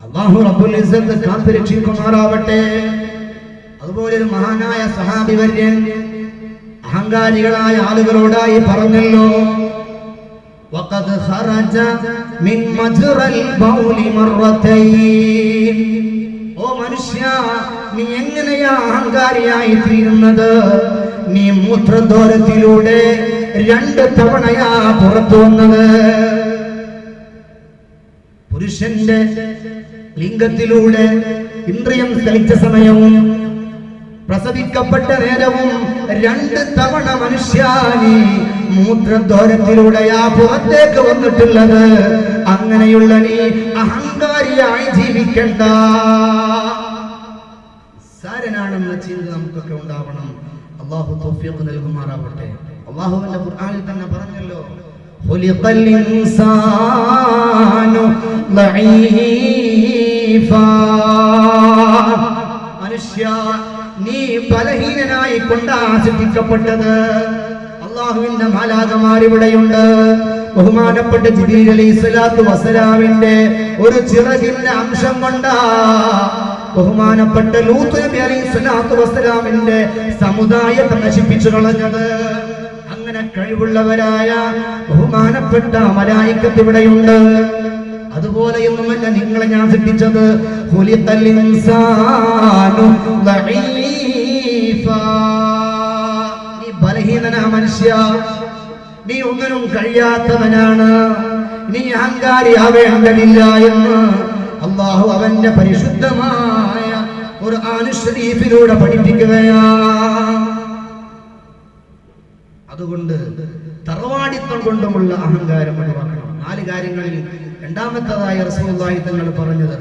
അല്ലാഹു റബ്ബുൽ ഇസ്സത്ത് കാത്തുരക്ഷിക്കുമാറാവട്ടെ. അതുപോലെ ഒരു മഹാനായ സഹാബി വര്യൻ അഹങ്കാരികളായ ആളുകളോടായി പറഞ്ഞല്ലോ, വഖദ് ഖറജ മിൻ മജ്റൽ ബൗലി മർറതൈൻ. ഓ മനുഷ്യ, നീ എങ്ങനെയാ അഹങ്കാരിയായി തീരുന്നത്? നീ മൂത്രദ്വാരത്തിലൂടെ 2 തവണയാ പുറത്തു വന്നത്. പുരുഷന്റെ ലിംഗത്തിലൂടെ ഇന്ദ്രിയം ചലിച്ച സമയവും പ്രസവിക്കപ്പെട്ട നേരവും 2 തവണ മനുഷ്യാനി മൂത്രദ്വാരത്തിലൂടെയാ പുറത്തേക്ക് വന്നിട്ടുള്ളത്. അങ്ങനെയുള്ള നീ അഹങ്കാരിയായി ജീവിക്കണ്ട. സാരനാണെന്ന ചിന്ത നമുക്കൊക്കെ ഉണ്ടാവണം. അല്ലാഹു തൗഫീഖ് നൽകുമാറാവട്ടെ. അല്ലാഹുവിന്റെ ഖുർആനിൽ തന്നെ പറഞ്ഞല്ലോ, ഖുലിഖൽ ഇൻസാനു ലഈഫാ. മനുഷ്യ, നീ ബലഹീനനായി കൊണ്ടാ സൃഷ്ടിക്കപ്പെട്ടത്. അല്ലാഹുവിന്റെ മാലാഖമാർ ഇവിടെയുണ്ട്. ബഹുമാനപ്പെട്ട ജിബ്രീൽ അലൈഹിസ്സലാത്തു വസ്സലാമിന്റെ ഒരു ചിറകിന്റെ അംശം കൊണ്ടാ ബഹുമാനപ്പെട്ട ലൂത്ത് നബി അലൈഹിസ്സലാത്തു വസ്സലാമിന്റെ സമുദായത്തെ നശിപ്പിച്ചു കളഞ്ഞത്. അങ്ങനെ കഴിവുള്ളവരായ ബഹുമാനപ്പെട്ട മലായികത്ത് ഇവിടെയുണ്ട്. അതുപോലെയൊന്നുമല്ല നിങ്ങളെ ഞാൻ സൃഷ്ടിച്ചത്. ഖുലിഖൽ ഇൻസാനു ലഈഫാ. നീ ബലഹീനനാ മനുഷ്യ, നീ ഒന്നിനും കഴിയാത്തവനാണ്, നീ അഹങ്കാരിയാവേണ്ടതില്ല എന്ന് അല്ലാഹു അവന്റെ പരിശുദ്ധമായ ഖുർആൻ ശരീഫിലൂടെ പഠിപ്പിക്കുകയാണ്. അതുകൊണ്ട് തറവാടിത്തം കൊണ്ടുമുള്ള അഹങ്കാരം ഒഴിവാക്കണം. 4 കാര്യങ്ങളിൽ രണ്ടാമത്തേതായി റസൂലുള്ളാഹി തങ്ങൾ പറഞ്ഞത്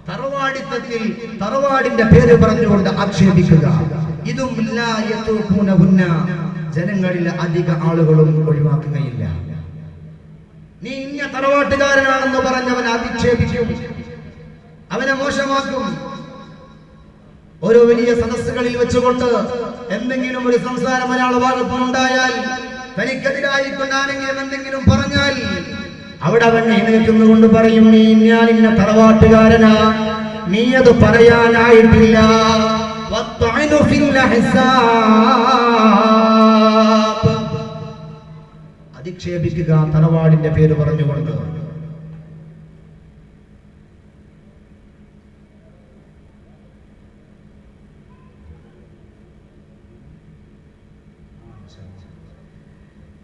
തറവാടിത്തത്തിൽ തറവാടിന്റെ പേര് പറഞ്ഞുകൊണ്ട് ആക്ഷേപിക്കുക. ഇതും ജനങ്ങളിൽ അധിക ആളുകളും ഒഴിവാക്കുകയില്ല. നീ ഇന്ന തറവാട്ടുകാരനാണെന്ന് പറഞ്ഞവൻ അധിക്ഷേപിക്കും, അവനെ മോശമാക്കും. ഓരോ വലിയ സദസ്സുകളിൽ വെച്ചുകൊണ്ട് എന്തെങ്കിലും ഒരു സംസാരം ഒരാൾ ഭാഗത്തുനിന്നുണ്ടായാൽ, തനിക്കെതിരായിക്കൊണ്ട് ആരെങ്കിലും എന്തെങ്കിലും പറഞ്ഞാൽ അവിടെ അവൻ എഴുന്നേൽക്കുന്നുകൊണ്ട് പറയും, ഞാൻ ഇന്ന തറവാട്ടുകാരനാ, നീ അത് പറയാനായിട്ടില്ല. അധിക്ഷേപിക്കുക തറവാടിന്റെ പേര് പറഞ്ഞുകൊണ്ട്.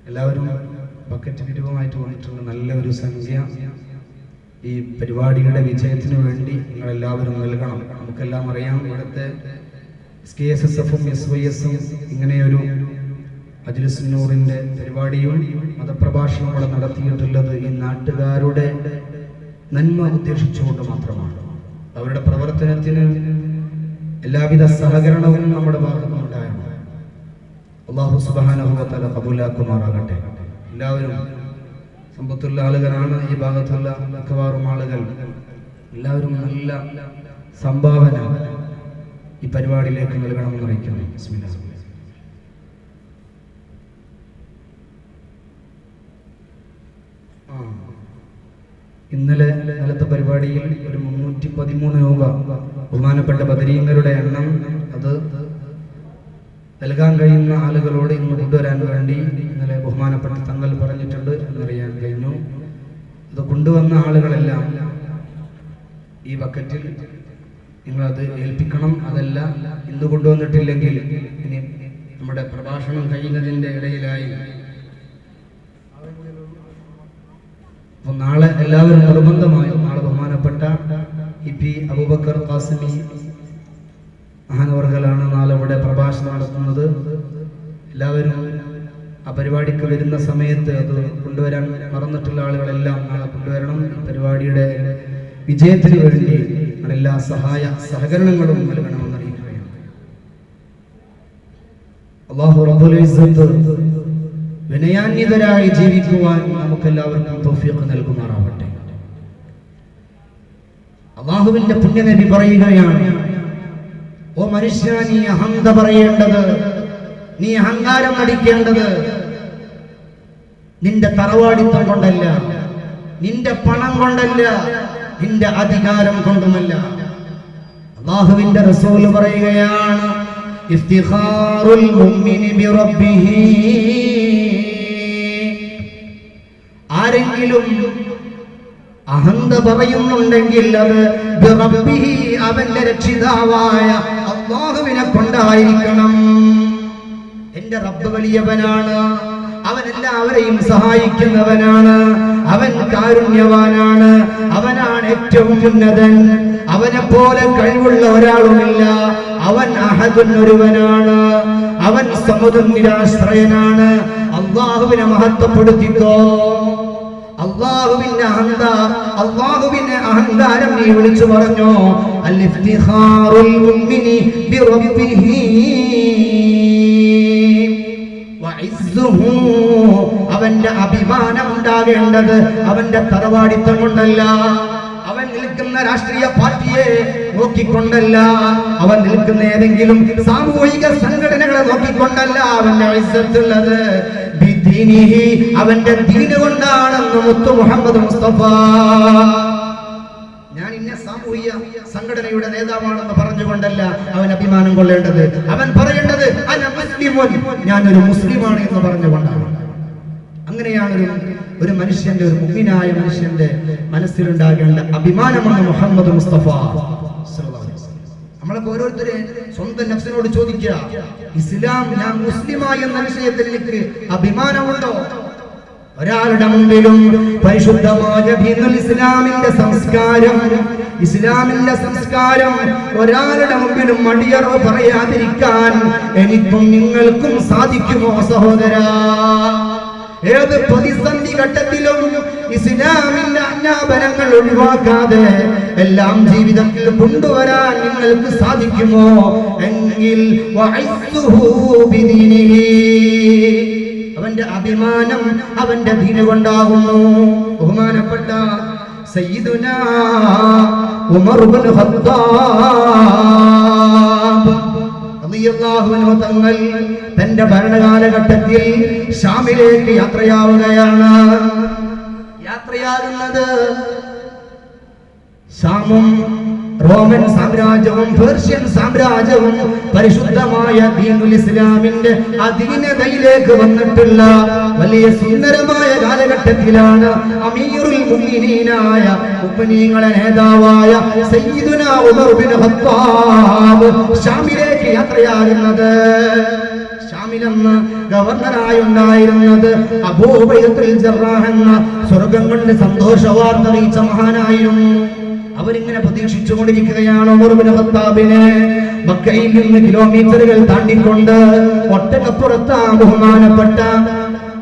എല്ലാവരും ബക്കറ്റ് വിരൂപമായിട്ട് വന്നിട്ടുണ്ട്. നല്ലൊരു സംഖ്യ ഈ പരിപാടിയുടെ വിജയത്തിന് വേണ്ടി നിങ്ങളെല്ലാവരും നൽകണം. നമുക്കെല്ലാം അറിയാം, ഇവിടുത്തെ SKSSF-ഉം SYS-ഉം ഇങ്ങനെയൊരു മജ്‌ലിസുന്നൂറിന്റെ പരിപാടിയും മതപ്രഭാഷണവും ഇവിടെ നടത്തിയിട്ടുള്ളത് ഈ നാട്ടുകാരുടെ നന്മ ഉദ്ദേശിച്ചുകൊണ്ട് മാത്രമാണ്. അവരുടെ പ്രവർത്തനത്തിന് എല്ലാവിധ സഹകരണവും നമ്മുടെ ഭാഗത്തുനിന്നുണ്ടായിരുന്നു. അല്ലാഹു സുബ്ഹാനഹു വ തആല ഖബൂലാക്കുമാറാകട്ടെ. എല്ലാവരും സമ്പത്തുള്ള ആളുകളാണ് ഈ ഭാഗത്തുള്ള മിക്കവാറും ആളുകൾ. എല്ലാവരും നല്ല സംഭാവന ഈ പരിപാടിയിലേക്ക് നൽകണമെന്ന് അറിയിക്കുന്നു. ബിസ്മില്ലാഹ്. ഇന്നലത്തെ പരിപാടിയിൽ ഒരു 313 രൂപ ബഹുമാനപ്പെട്ട ബദരീങ്ങളുടെ എണ്ണം അത് നൽകാൻ കഴിയുന്ന ആളുകളോട് ഇന്ന് കൊണ്ടുവരാൻ വേണ്ടി ഇന്നലെ ബഹുമാനപ്പെട്ട തങ്ങൾ പറഞ്ഞിട്ടുണ്ട് എന്നറിയാൻ കഴിഞ്ഞു. അത് കൊണ്ടുവന്ന ആളുകളെല്ലാം ഈ ബക്കറ്റിൽ നിങ്ങളത് ഏൽപ്പിക്കണം. അതല്ല ഇന്ന് കൊണ്ടുവന്നിട്ടില്ലെങ്കിൽ ഇനി നമ്മുടെ പ്രഭാഷണം കഴിയുന്നതിൻ്റെ ഇടയിലായി അപ്പോൾ നാളെ എല്ലാവരും നിർബന്ധമായും നാളെ ബഹുമാനപ്പെട്ട EP അബൂബക്കർ ഖാസിമി മഹാനവർകളാണ് നാളെ ഇവിടെ പ്രഭാഷണം നടത്തുന്നത്. എല്ലാവരും ആ പരിപാടിക്ക് വരുന്ന സമയത്ത് അത് കൊണ്ടുവരാൻ മറന്നിട്ടുള്ള ആളുകളെല്ലാം നാളെ കൊണ്ടുവരണം. ഈ പരിപാടിയുടെ വിജയത്തിന് വേണ്ടി എല്ലാ സഹകരണങ്ങളും നൽകണമെന്ന് അറിയിക്കുകയാണ്. അല്ലാഹു റബ്ബുൽ ഇസ്സത്ത് വിനയാന്വിതരായി ജീവിക്കുവാൻ നമുക്കെല്ലാവർക്കും തൗഫീഖ് നൽകുമാറാവട്ടെ. അല്ലാഹുവിന്റെ പുണ്യനബി പറയുകയാണ്, ഓ മനുഷ്യ, നീ അഹന്ത പറയേണ്ടത്, നീ അഹങ്കാരം നടിക്കേണ്ടത് നിന്റെ തറവാടിത്തം കൊണ്ടല്ല, നിന്റെ പണം കൊണ്ടല്ല, നിന്റെ അധികാരം കൊണ്ടുമല്ല. അല്ലാഹുവിന്റെ റസൂൽ പറയുകയാണ്, ഇഫ്തിഖാറുൽ മുഅ്മിനി ബിറബ്ബിഹി. ആരെങ്കിലും അഹന്ത പറയുന്നുണ്ടെങ്കിൽ അത് ബിറബ്ബിഹി, അവന്റെ രക്ഷിതാവായ അല്ലാഹുവിനെ കൊണ്ടായിരിക്കണം. എന്റെ റബ്ബ് വലിയവനാണ്, അവൻ എല്ലാവരെയും സഹായിക്കുന്നവനാണ്, അവൻ കാരുണ്യവാനാണ്, അവനാണ് ഏറ്റവും ഉന്നതൻ, അവനെ പോലെ കഴിവുള്ള ഒരാളുമില്ല, അവൻ അഹദുൻ ഒരുവനാണ്, അവൻ സമദുൻ നിരാശ്രയനാണ്. അല്ലാഹുവിനെ മഹത്വപ്പെടുത്തിക്കോ. അല്ലാഹുവിന്റെ അഹങ്കാരം നീ വിളിച്ചു പറഞ്ഞോ. അൽ ഇഫ്തിഖാറുൽ മുഅ്മിനി ബിറബ്ബിഹി വഇസ്സുഹു, അവന്റെ അഭിമാനം ഉണ്ടാകേണ്ടത് അവന്റെ തറവാടിത്തം കൊണ്ടല്ല, അവൻ നിൽക്കുന്ന രാഷ്ട്രീയ പാർട്ടിയെ നോക്കിക്കൊണ്ടല്ല, അവൻ നിൽക്കുന്ന ഏതെങ്കിലും സാമൂഹിക സംഘടനകളെ നോക്കിക്കൊണ്ടല്ല. അവന്റെ ഇസ്സത്തുള്ളത് ബിദീനിഹി, അവന്റെ ദീന് കൊണ്ടാണെന്ന് മുത്തു മുഹമ്മദ് മുസ്തഫ. ഞാൻ ഇന്ന സാമൂഹിക സംഘടനയുടെ നേതാവാണെന്ന് പറഞ്ഞുകൊണ്ടല്ല അവൻ അഭിമാനം കൊള്ളേണ്ടത്. അവൻ പറയേണ്ടത് അന മുസ്ലിമുൻ, ഞാനൊരു മുസ്ലിമാണ് എന്ന് പറഞ്ഞുകൊണ്ടാണ്. അങ്ങനെയാണ് ഒരു മനുഷ്യന്റെ, ഒരു മുഅ്മിനായ മനുഷ്യന്റെ മനസ്സിലുണ്ടാകേണ്ട അഭിമാനമാണ് മുഹമ്മദ് മുസ്തഫ. നമ്മളൊക്കെ ഓരോരുത്തരെ സ്വന്തം നഫ്സിനോട് ചോദിക്കുക, ഇസ്ലാം, ഞാൻ മുസ്ലിമായി എന്ന വിഷയത്തിൽ എനിക്ക് അഭിമാനമുണ്ടോ? ഒരാളുടെ മുമ്പിലും പരിശുദ്ധമായ ദീനുൽ ഇസ്ലാമിന്റെ സംസ്കാരം ഒരാളുടെ മുമ്പിലും മടിയറോ പറയാതിരിക്കാൻ എനിക്കും നിങ്ങൾക്കും സാധിക്കുമോ സഹോദരാ? ഏത് പ്രതിസന്ധി ഘട്ടത്തിലും ഇസ്ലാമിന്റെ അജ്ഞാപനങ്ങൾ ഒഴിവാക്കാതെ എല്ലാം ജീവിതത്തിൽ കൊണ്ടുവരാൻ നിങ്ങൾക്ക് സാധിക്കുമോ? എങ്കിൽ അവന്റെ അഭിമാനം അവന്റെ ദീന് കൊണ്ടാകുന്നു. ബഹുമാനപ്പെട്ട സയ്യിദുനാ ഉമർ ഇബ്നു ഖത്താബ് റളിയല്ലാഹു അൻഹു തങ്ങൾ തന്റെ ഭരണകാലഘട്ടത്തിൽ ഷാമിലേക്ക് യാത്രയാവുകയാണ്. യാത്ര യാത്രയാകുന്നത് ഷാമും റോമൻ സാമ്രാജ്യവും പേർഷ്യൻ സാമ്രാജ്യവും പരിശുദ്ധമായ ദീനുൽ ഇസ്ലാമിന്റെ അധീനതയിലേക്ക് വന്നിട്ടുള്ള വലിയ സുന്ദരമായ കാലഘട്ടത്തിലാണ് അമീറുൽ മുഅ്മിനീനായ മുഅ്മിനീങ്ങളുടെ നേതാവായ സയ്യിദുനാ ഉമർ ബിൻ ഖത്താബ് ഷാമിലേക്ക് യാത്രയാകുന്നത്. ഷാമിലെന്ന് ഗവർണറായി ഉണ്ടായിരുന്നത് അബൂ ഉബൈദത്തുൽ ജറാഹ് എന്ന സ്വർഗ്ഗം കൊണ്ട് സന്തോഷ വാർത്ത അറിയിച്ച മഹാനായിരുന്നു. അവരിങ്ങനെ പ്രതീക്ഷിച്ചുകൊണ്ടിരിക്കുകയാണ് ഉമർ ബിൻ ഖത്താബിനെ. മക്കയിൽ നിന്ന് കിലോമീറ്ററുകൾ താണ്ടിക്കൊണ്ട് ഒട്ടകപ്പുറത്ത് ബഹുമാനപ്പെട്ട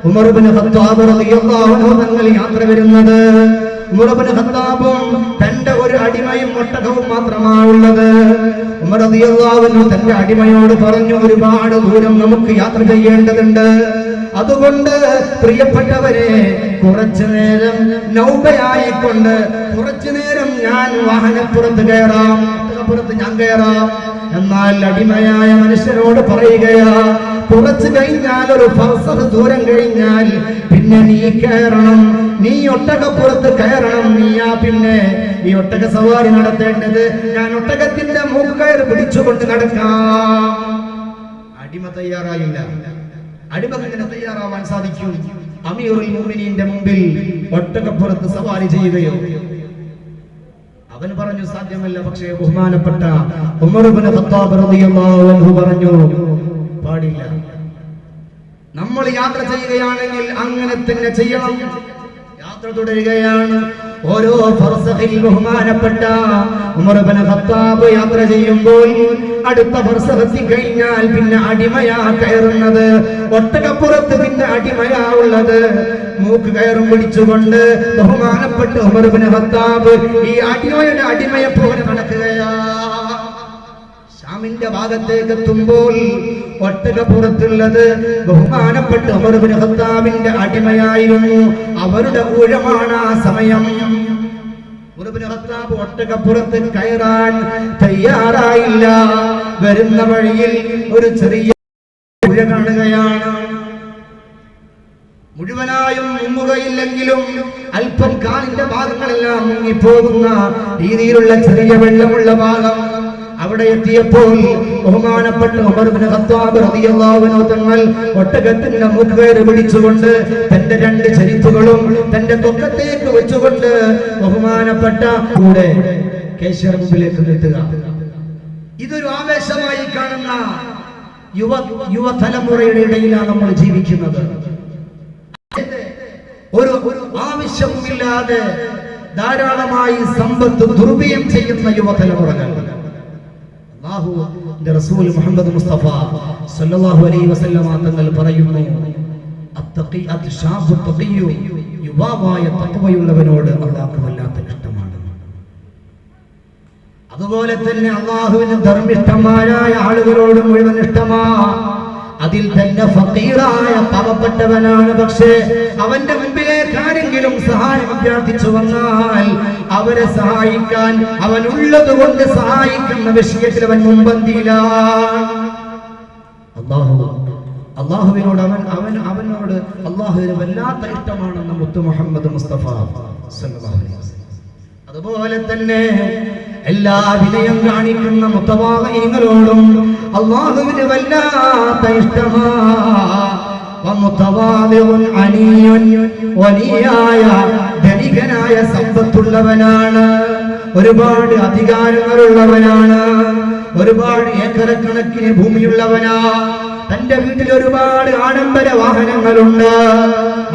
ഉമർ ബിൻ ഖത്താബ് റളിയല്ലാഹു അൻഹു തങ്ങൾ യാത്ര വരുന്നത്. ഉമർ ബിൻ ഖത്താബും തന്റെ ഒരു അടിമയും ഒട്ടകവും മാത്രമാണുള്ളത്. ഉമർ റളിയല്ലാഹു അൻഹു തന്റെ അടിമയോട് പറഞ്ഞു, ഒരുപാട് ദൂരം നമുക്ക് യാത്ര ചെയ്യേണ്ടതുണ്ട്. അതുകൊണ്ട് പ്രിയപ്പെട്ടവരെ, കുറച്ചു നേരം നൗബയായിക്കൊണ്ട് കുറച്ചു നേരം ഞാൻ വാഹനപ്പുറത്ത് കയറാം, ഒട്ടകപ്പുറത്ത് ഞാൻ കയറാം. എന്നാൽ അടിമയായ മനുഷ്യനോട് പറയുകയാ, കുറച്ചു കഴിഞ്ഞാൽ ഒരു ഫർസഖ് ദൂരം കഴിഞ്ഞാൽ പിന്നെ നീ കയറണം, നീ ഒട്ടകപ്പുറത്ത് കയറണം. നീയാ പിന്നെ ഈ ഒട്ടക സവാരി നടത്തേണ്ടത്. ഞാൻ ഒട്ടകത്തിന്റെ മൂക്കുകയർ പിടിച്ചുകൊണ്ട് നടക്കാം. അടിമ തയ്യാറായില്ല. അടിമക്ക് എങ്ങനെ തയ്യാറാവാൻ സാധിക്കും? അമീറുൽ മുഅ്മിനീന്റെ മുമ്പിൽ ഒട്ടകപ്പുറത്ത് സവാരി ചെയ്യുകയോ? അവൻ പറഞ്ഞു സാധ്യമല്ല. പക്ഷേ ബഹുമാനപ്പെട്ട ഉമർ ഇബ്നു ഖത്താബ് റളിയല്ലാഹു അൻഹു പറഞ്ഞു, പാടില്ല. നമ്മൾ യാത്ര ചെയ്യുകയാണെങ്കിൽ അങ്ങനെ തന്നെ ചെയ്യണം. യാത്ര തുടരുകയാണ്. ഓരോ ഫർസഖിൽ ബഹുമാനപ്പെട്ട ഉമർ ഇബ്നു ഖത്താബ് യാത്ര ചെയ്യുമ്പോൾ അടുത്ത ഫർസഖ് കഴിഞ്ഞാൽ പിന്നെ അടിമയാ കയറുന്നത്. ഒട്ടകപ്പുറത്ത് പിന്നെ അടിമയാ ഉള്ളത്. മൂക്ക് കയറും പിടിച്ചുകൊണ്ട് ബഹുമാനപ്പെട്ട ഉമർ ഇബ്നു ഖത്താബ് ഈ അടിമയെ പോലെ നടക്കുകയാ. ഷാമിന്റെ ഭാഗത്തേക്ക് എത്തുമ്പോൾ ഒട്ടകപ്പുറത്തുള്ളത് ബഹുമാനപ്പെട്ട ഉമർ ഇബ്നു ഖത്താബിന്റെ അടിമയായിരുന്നു. അവരുടെ ഊഴമാണ് ആ സമയം. ഉമർ ഇബ്നു ഖത്താബ് ഒട്ടകപ്പുറത്ത് കയറാൻ തയ്യാറായില്ല. വരുന്ന വഴിയിൽ ഒരു ചെറിയ പുഴ കാണുകയാണ്. മുഴുവനായും മുങ്ങുകയില്ലെങ്കിലും അല്പം കാലിന്റെ ഭാഗങ്ങളെല്ലാം മുങ്ങിപ്പോകുന്ന രീതിയിലുള്ള ചെറിയ വെള്ളമുള്ള ഭാഗം. അവിടെ എത്തിയപ്പോൾ ബഹുമാനപ്പെട്ട ഉമർ ഇബ്നു ഖത്താബ് റളിയല്ലാഹു അൻഹു തങ്ങൾ ഒട്ടകത്തിന്റെ മൂക്കുകയർ പിടിച്ചുകൊണ്ട് തന്റെ രണ്ട് ചെരിപ്പുകളും തന്റെ തൊക്കത്തേക്ക് വെച്ചുകൊണ്ട് ബഹുമാനപ്പെട്ട കൂടെ കേശവ മുമ്പിലേക്ക് നിർത്തുക. ഇതൊരു ആവേശമായി കാണുന്ന യുവതലമുറയുടെ ഇടയിലാണ് നമ്മൾ ജീവിക്കുന്നത്. ഒരു ആവശ്യമില്ലാതെ ധാരാളമായി സമ്പത്ത് ദുർവ്യയം ചെയ്യുന്ന യുവതലമുറകൾ. അല്ലാഹുവിന്റെ റസൂൽ മുഹമ്മദ് മുസ്തഫ സല്ലല്ലാഹു അലൈഹി വസല്ലമ തങ്ങൾ പറയുന്നു, യുവാവായ തഖ്വയുള്ളവനോട് അല്ലാഹുവിന് വല്ലാത്ത ഇഷ്ടമാണ്. അതുപോലെ തന്നെ അല്ലാഹുവിന് ധർമ്മിഷ്ഠന്മാരായ ആളുകളോട് മുഴുവൻ ഇഷ്ടമാ. അതിൽ തന്നെ ഫഖീറായ പാവപ്പെട്ടവനാണ്. പക്ഷേ അവന്റെ മുമ്പിലേക്ക് ആരെങ്കിലും സഹായം അഭ്യർത്ഥിച്ചു വന്നാൽ അവരെ സഹായിക്കാൻ അവൻ ഉള്ളത് കൊണ്ട് സഹായിക്കുന്ന വിഷയത്തിൽ അവൻ മുൻപന്തിയിലാണ്. അള്ളാഹുവിനോട് അവനോട് അള്ളാഹുവിന് വല്ലാത്ത ഇഷ്ടമാണെന്ന് മുത്തു മുഹമ്മദ് മുസ്തഫ സല്ലല്ലാഹു അലൈഹി വസല്ലം. അതുപോലെ തന്നെ എല്ലാ വിനയം കാണിക്കുന്ന മുത്തവാദികളോടും അല്ലാഹുവിന് വല്ലാത്ത ഇഷ്ടമാ. വമുതവാദിഉൻ അനിയുൻ, വലിയായ ധനികനായ സമ്പത്തുള്ളവനാണ്, ഒരുപാട് അധികാരങ്ങളുള്ളവനാണ്, ഒരുപാട് ഏക്കറക്കണക്കിന് ഭൂമിയുള്ളവനാ. തന്റെ വീട്ടിൽ ഒരുപാട് ആഡംബര വാഹനങ്ങളുണ്ട്,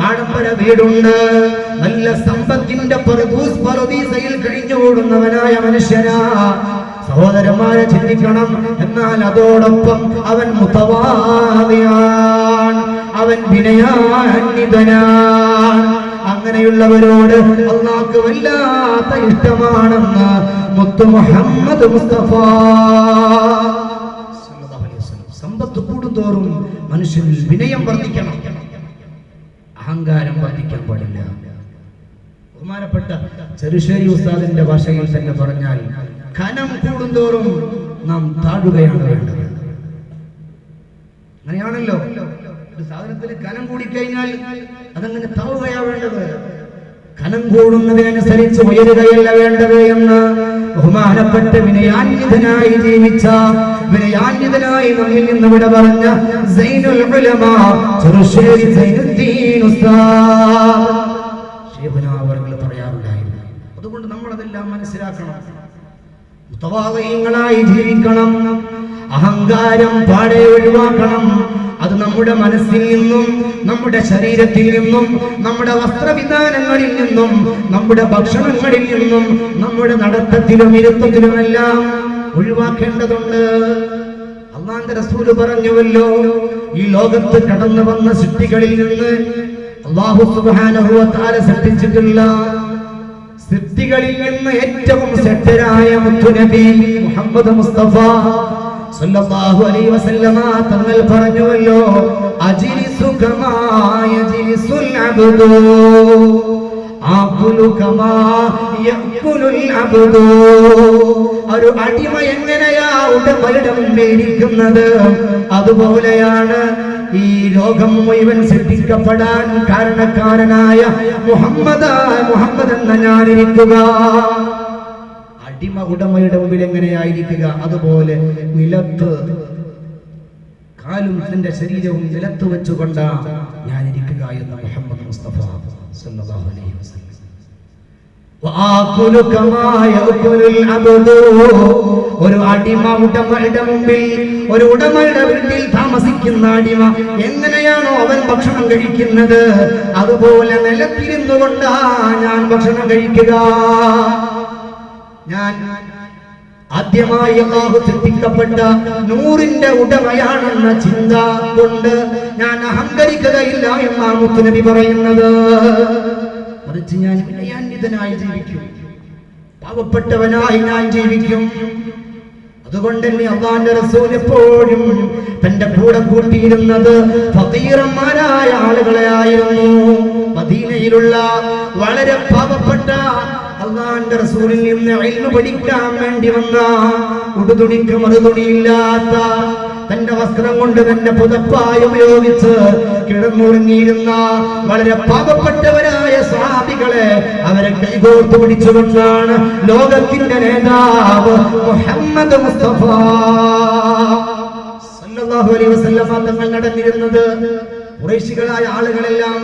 ആഡംബര വീടുണ്ട്, നല്ല സമ്പത്തിന്റെ പറുദീസയിൽ കഴിഞ്ഞുകൂടുന്നവനായ മനുഷ്യനാ. സഹോദരന്മാരെ ചിന്തിക്കണം. എന്നാൽ അതോടൊപ്പം അവൻ മുതവാദിയാണ്, അവൻ വിനയാന്വിതനാണ്. അങ്ങനെയുള്ളവരോട് അല്ലാഹുവിന് വല്ലാത്ത ഇഷ്ടമാണെന്ന് മുത്തു മുഹമ്മദ് മുസ്തഫ. സമ്പത്ത് കൂടുന്തോറും മനുഷ്യനിൽ വിനയം വർദ്ധിക്കണം, അഹങ്കാരം വർദ്ധിക്കാൻ പാടില്ല. ബഹുമാനപ്പെട്ട ചെറുശ്ശേരി ഉസ്താദിന്റെ ഭാഷയിൽ തന്നെ പറഞ്ഞാൽ, ഖനം കൂടുന്തോറും നാം താഴുകയാണ് വേണ്ടത്. അങ്ങനെയാണല്ലോ, ഒരു സാധനത്തിന് ഖനം കൂടിക്കഴിഞ്ഞാൽ അതങ്ങനെ താഴുകയാണ് വേണ്ടത്. ധനം കൂടുന്നതിനനുസരിച്ച് ഉയരുകയല്ല വേണ്ടത് എന്ന് ബഹുമാനപ്പെട്ട വിനയാന്വിതനായി ജീവിച്ച വിനയാന്വിതനായി നമ്മിൽ നിന്ന് ഇവിടെ പറഞ്ഞ സൈനുൽ ഉലമാ ചെറുശ്ശേരി സൈനുദ്ദീൻ ഉസ്താദ് ശൈഖുനാ അവർകൾ പറയാറുണ്ടായിരുന്നു. അതുകൊണ്ട് നമ്മൾ അതെല്ലാം മനസ്സിലാക്കണം. മുതവാളികളായി ജീവിക്കണം. അഹങ്കാരം പാടെ ഒഴിവാക്കണം. അത് നമ്മുടെ മനസ്സിൽ നിന്നും നമ്മുടെ ശരീരത്തിൽ നിന്നും നമ്മുടെ വസ്ത്രവിധാനങ്ങളിൽ നിന്നും നമ്മുടെ ഭക്ഷണങ്ങളിൽ നിന്നും നമ്മുടെ നടത്തത്തിലും ഇരുത്തത്തിലുമെല്ലാം ഒഴിവാക്കേണ്ടതുണ്ട്. അല്ലാഹുവിന്റെ റസൂൽ പറഞ്ഞുവല്ലോ, ഈ ലോകത്ത് കടന്നു വന്ന സൃഷ്ടികളിൽ നിന്ന് അല്ലാഹു സുബ്ഹാനഹു വ തആല സൃഷ്ടിച്ചിട്ടുള്ള സൃഷ്ടികളിൽ നിന്ന് ഏറ്റവും ശ്രേഷ്ഠരായ മുത്തുനബി മുഹമ്മദ് മുസ്തഫ സല്ലല്ലാഹു അലൈഹി വസല്ലമ തങ്ങൾ പറഞ്ഞുവല്ലോ, അജ്ലിസു കമാ യജ്ലിസുൽ അബ്ദു ആകുലു കമാ യഅകുലുൽ അബ്ദു. ഒരു അടിമ എങ്ങനെയാ ഉടമയുടെ മുമ്പിൽ ഇരിക്കുന്നത്, അതുപോലെയാണ് ഈ ലോകം മുഴുവൻ സൃഷ്ടിക്കപ്പെടാൻ കാരണക്കാരനായ മുഹമ്മദ് എന്ന ഞാനിരിക്കുക. അടിമ ഉടമയുടെ മുമ്പിൽ എങ്ങനെയായിരിക്കുക, അതുപോലെ നിലത്ത് കാലും തന്റെ ശരീരവും നിലത്ത് വെച്ചുകൊണ്ട് ഞാനിരിക്കുക എന്ന് മുഹമ്മദ് മുസ്തഫ സല്ലല്ലാഹു അലൈഹി വസല്ലം. വആകുലു കമാ യഅകുലുൽ അബ്ദു. ഒരു അടിമ ഉടമയുടെ മുമ്പിൽ, ഒരു ഉടമയുടെ വീട്ടിൽ താമസിക്കുന്ന അടിമ എങ്ങനെയാണോ അവൻ ഭക്ഷണം കഴിക്കുന്നത്, അതുപോലെ നിലത്തിരുന്നു കൊണ്ടാ ഞാൻ ഭക്ഷണം കഴിക്കുക. ഞാൻ ആദ്യമായി അല്ലാഹു സൃഷ്ടിക്കപ്പെട്ട നൂറിന്റെ ഉടമയാണെന്ന ചിന്ത കൊണ്ട് ഞാൻ അഹങ്കരിക്കുകയില്ല എന്നാണ് മുത്തുനബി പറയുന്നത്. മറിച്ച് ഞാൻ വിനയാന്വിതനായി ജീവിക്കും, പാവപ്പെട്ടവനായി ഞാൻ ജീവിക്കും. അതുകൊണ്ട് തന്നെ അല്ലാഹുവിന്റെ റസൂൽ എപ്പോഴും തന്റെ കൂടെ കൂട്ടിയിരുന്നത് ഫഖീറന്മാരായ ആളുകളെ ആയിരുന്നു. മദീനയിലുള്ള വളരെ പാവപ്പെട്ട അല്ലാഹുവിന്റെ റസൂലിൽ നിന്ന് ഇൽമു പഠിക്കാൻ വേണ്ടി വന്ന, ഉടുതുണിക്ക് മറുതുണിയില്ലാത്ത, തന്റെ വസ്ത്രം കൊണ്ട് തന്നെ പുതപ്പായി ഉപയോഗിച്ച് കിടന്നുറങ്ങിയിരുന്ന വളരെ പാവപ്പെട്ടവരായ സ്വഹാബികളെ അവരെ കൈകോർത്ത് പിടിച്ചുകൊണ്ടാണ് ലോകത്തിന്റെ നേതാവ് മുഹമ്മദ് മുസ്തഫ സല്ലല്ലാഹു അലൈഹി വസല്ലം തങ്ങൾ നടന്നിരുന്നത്. ഖുറൈശികളായ ആളുകളെല്ലാം,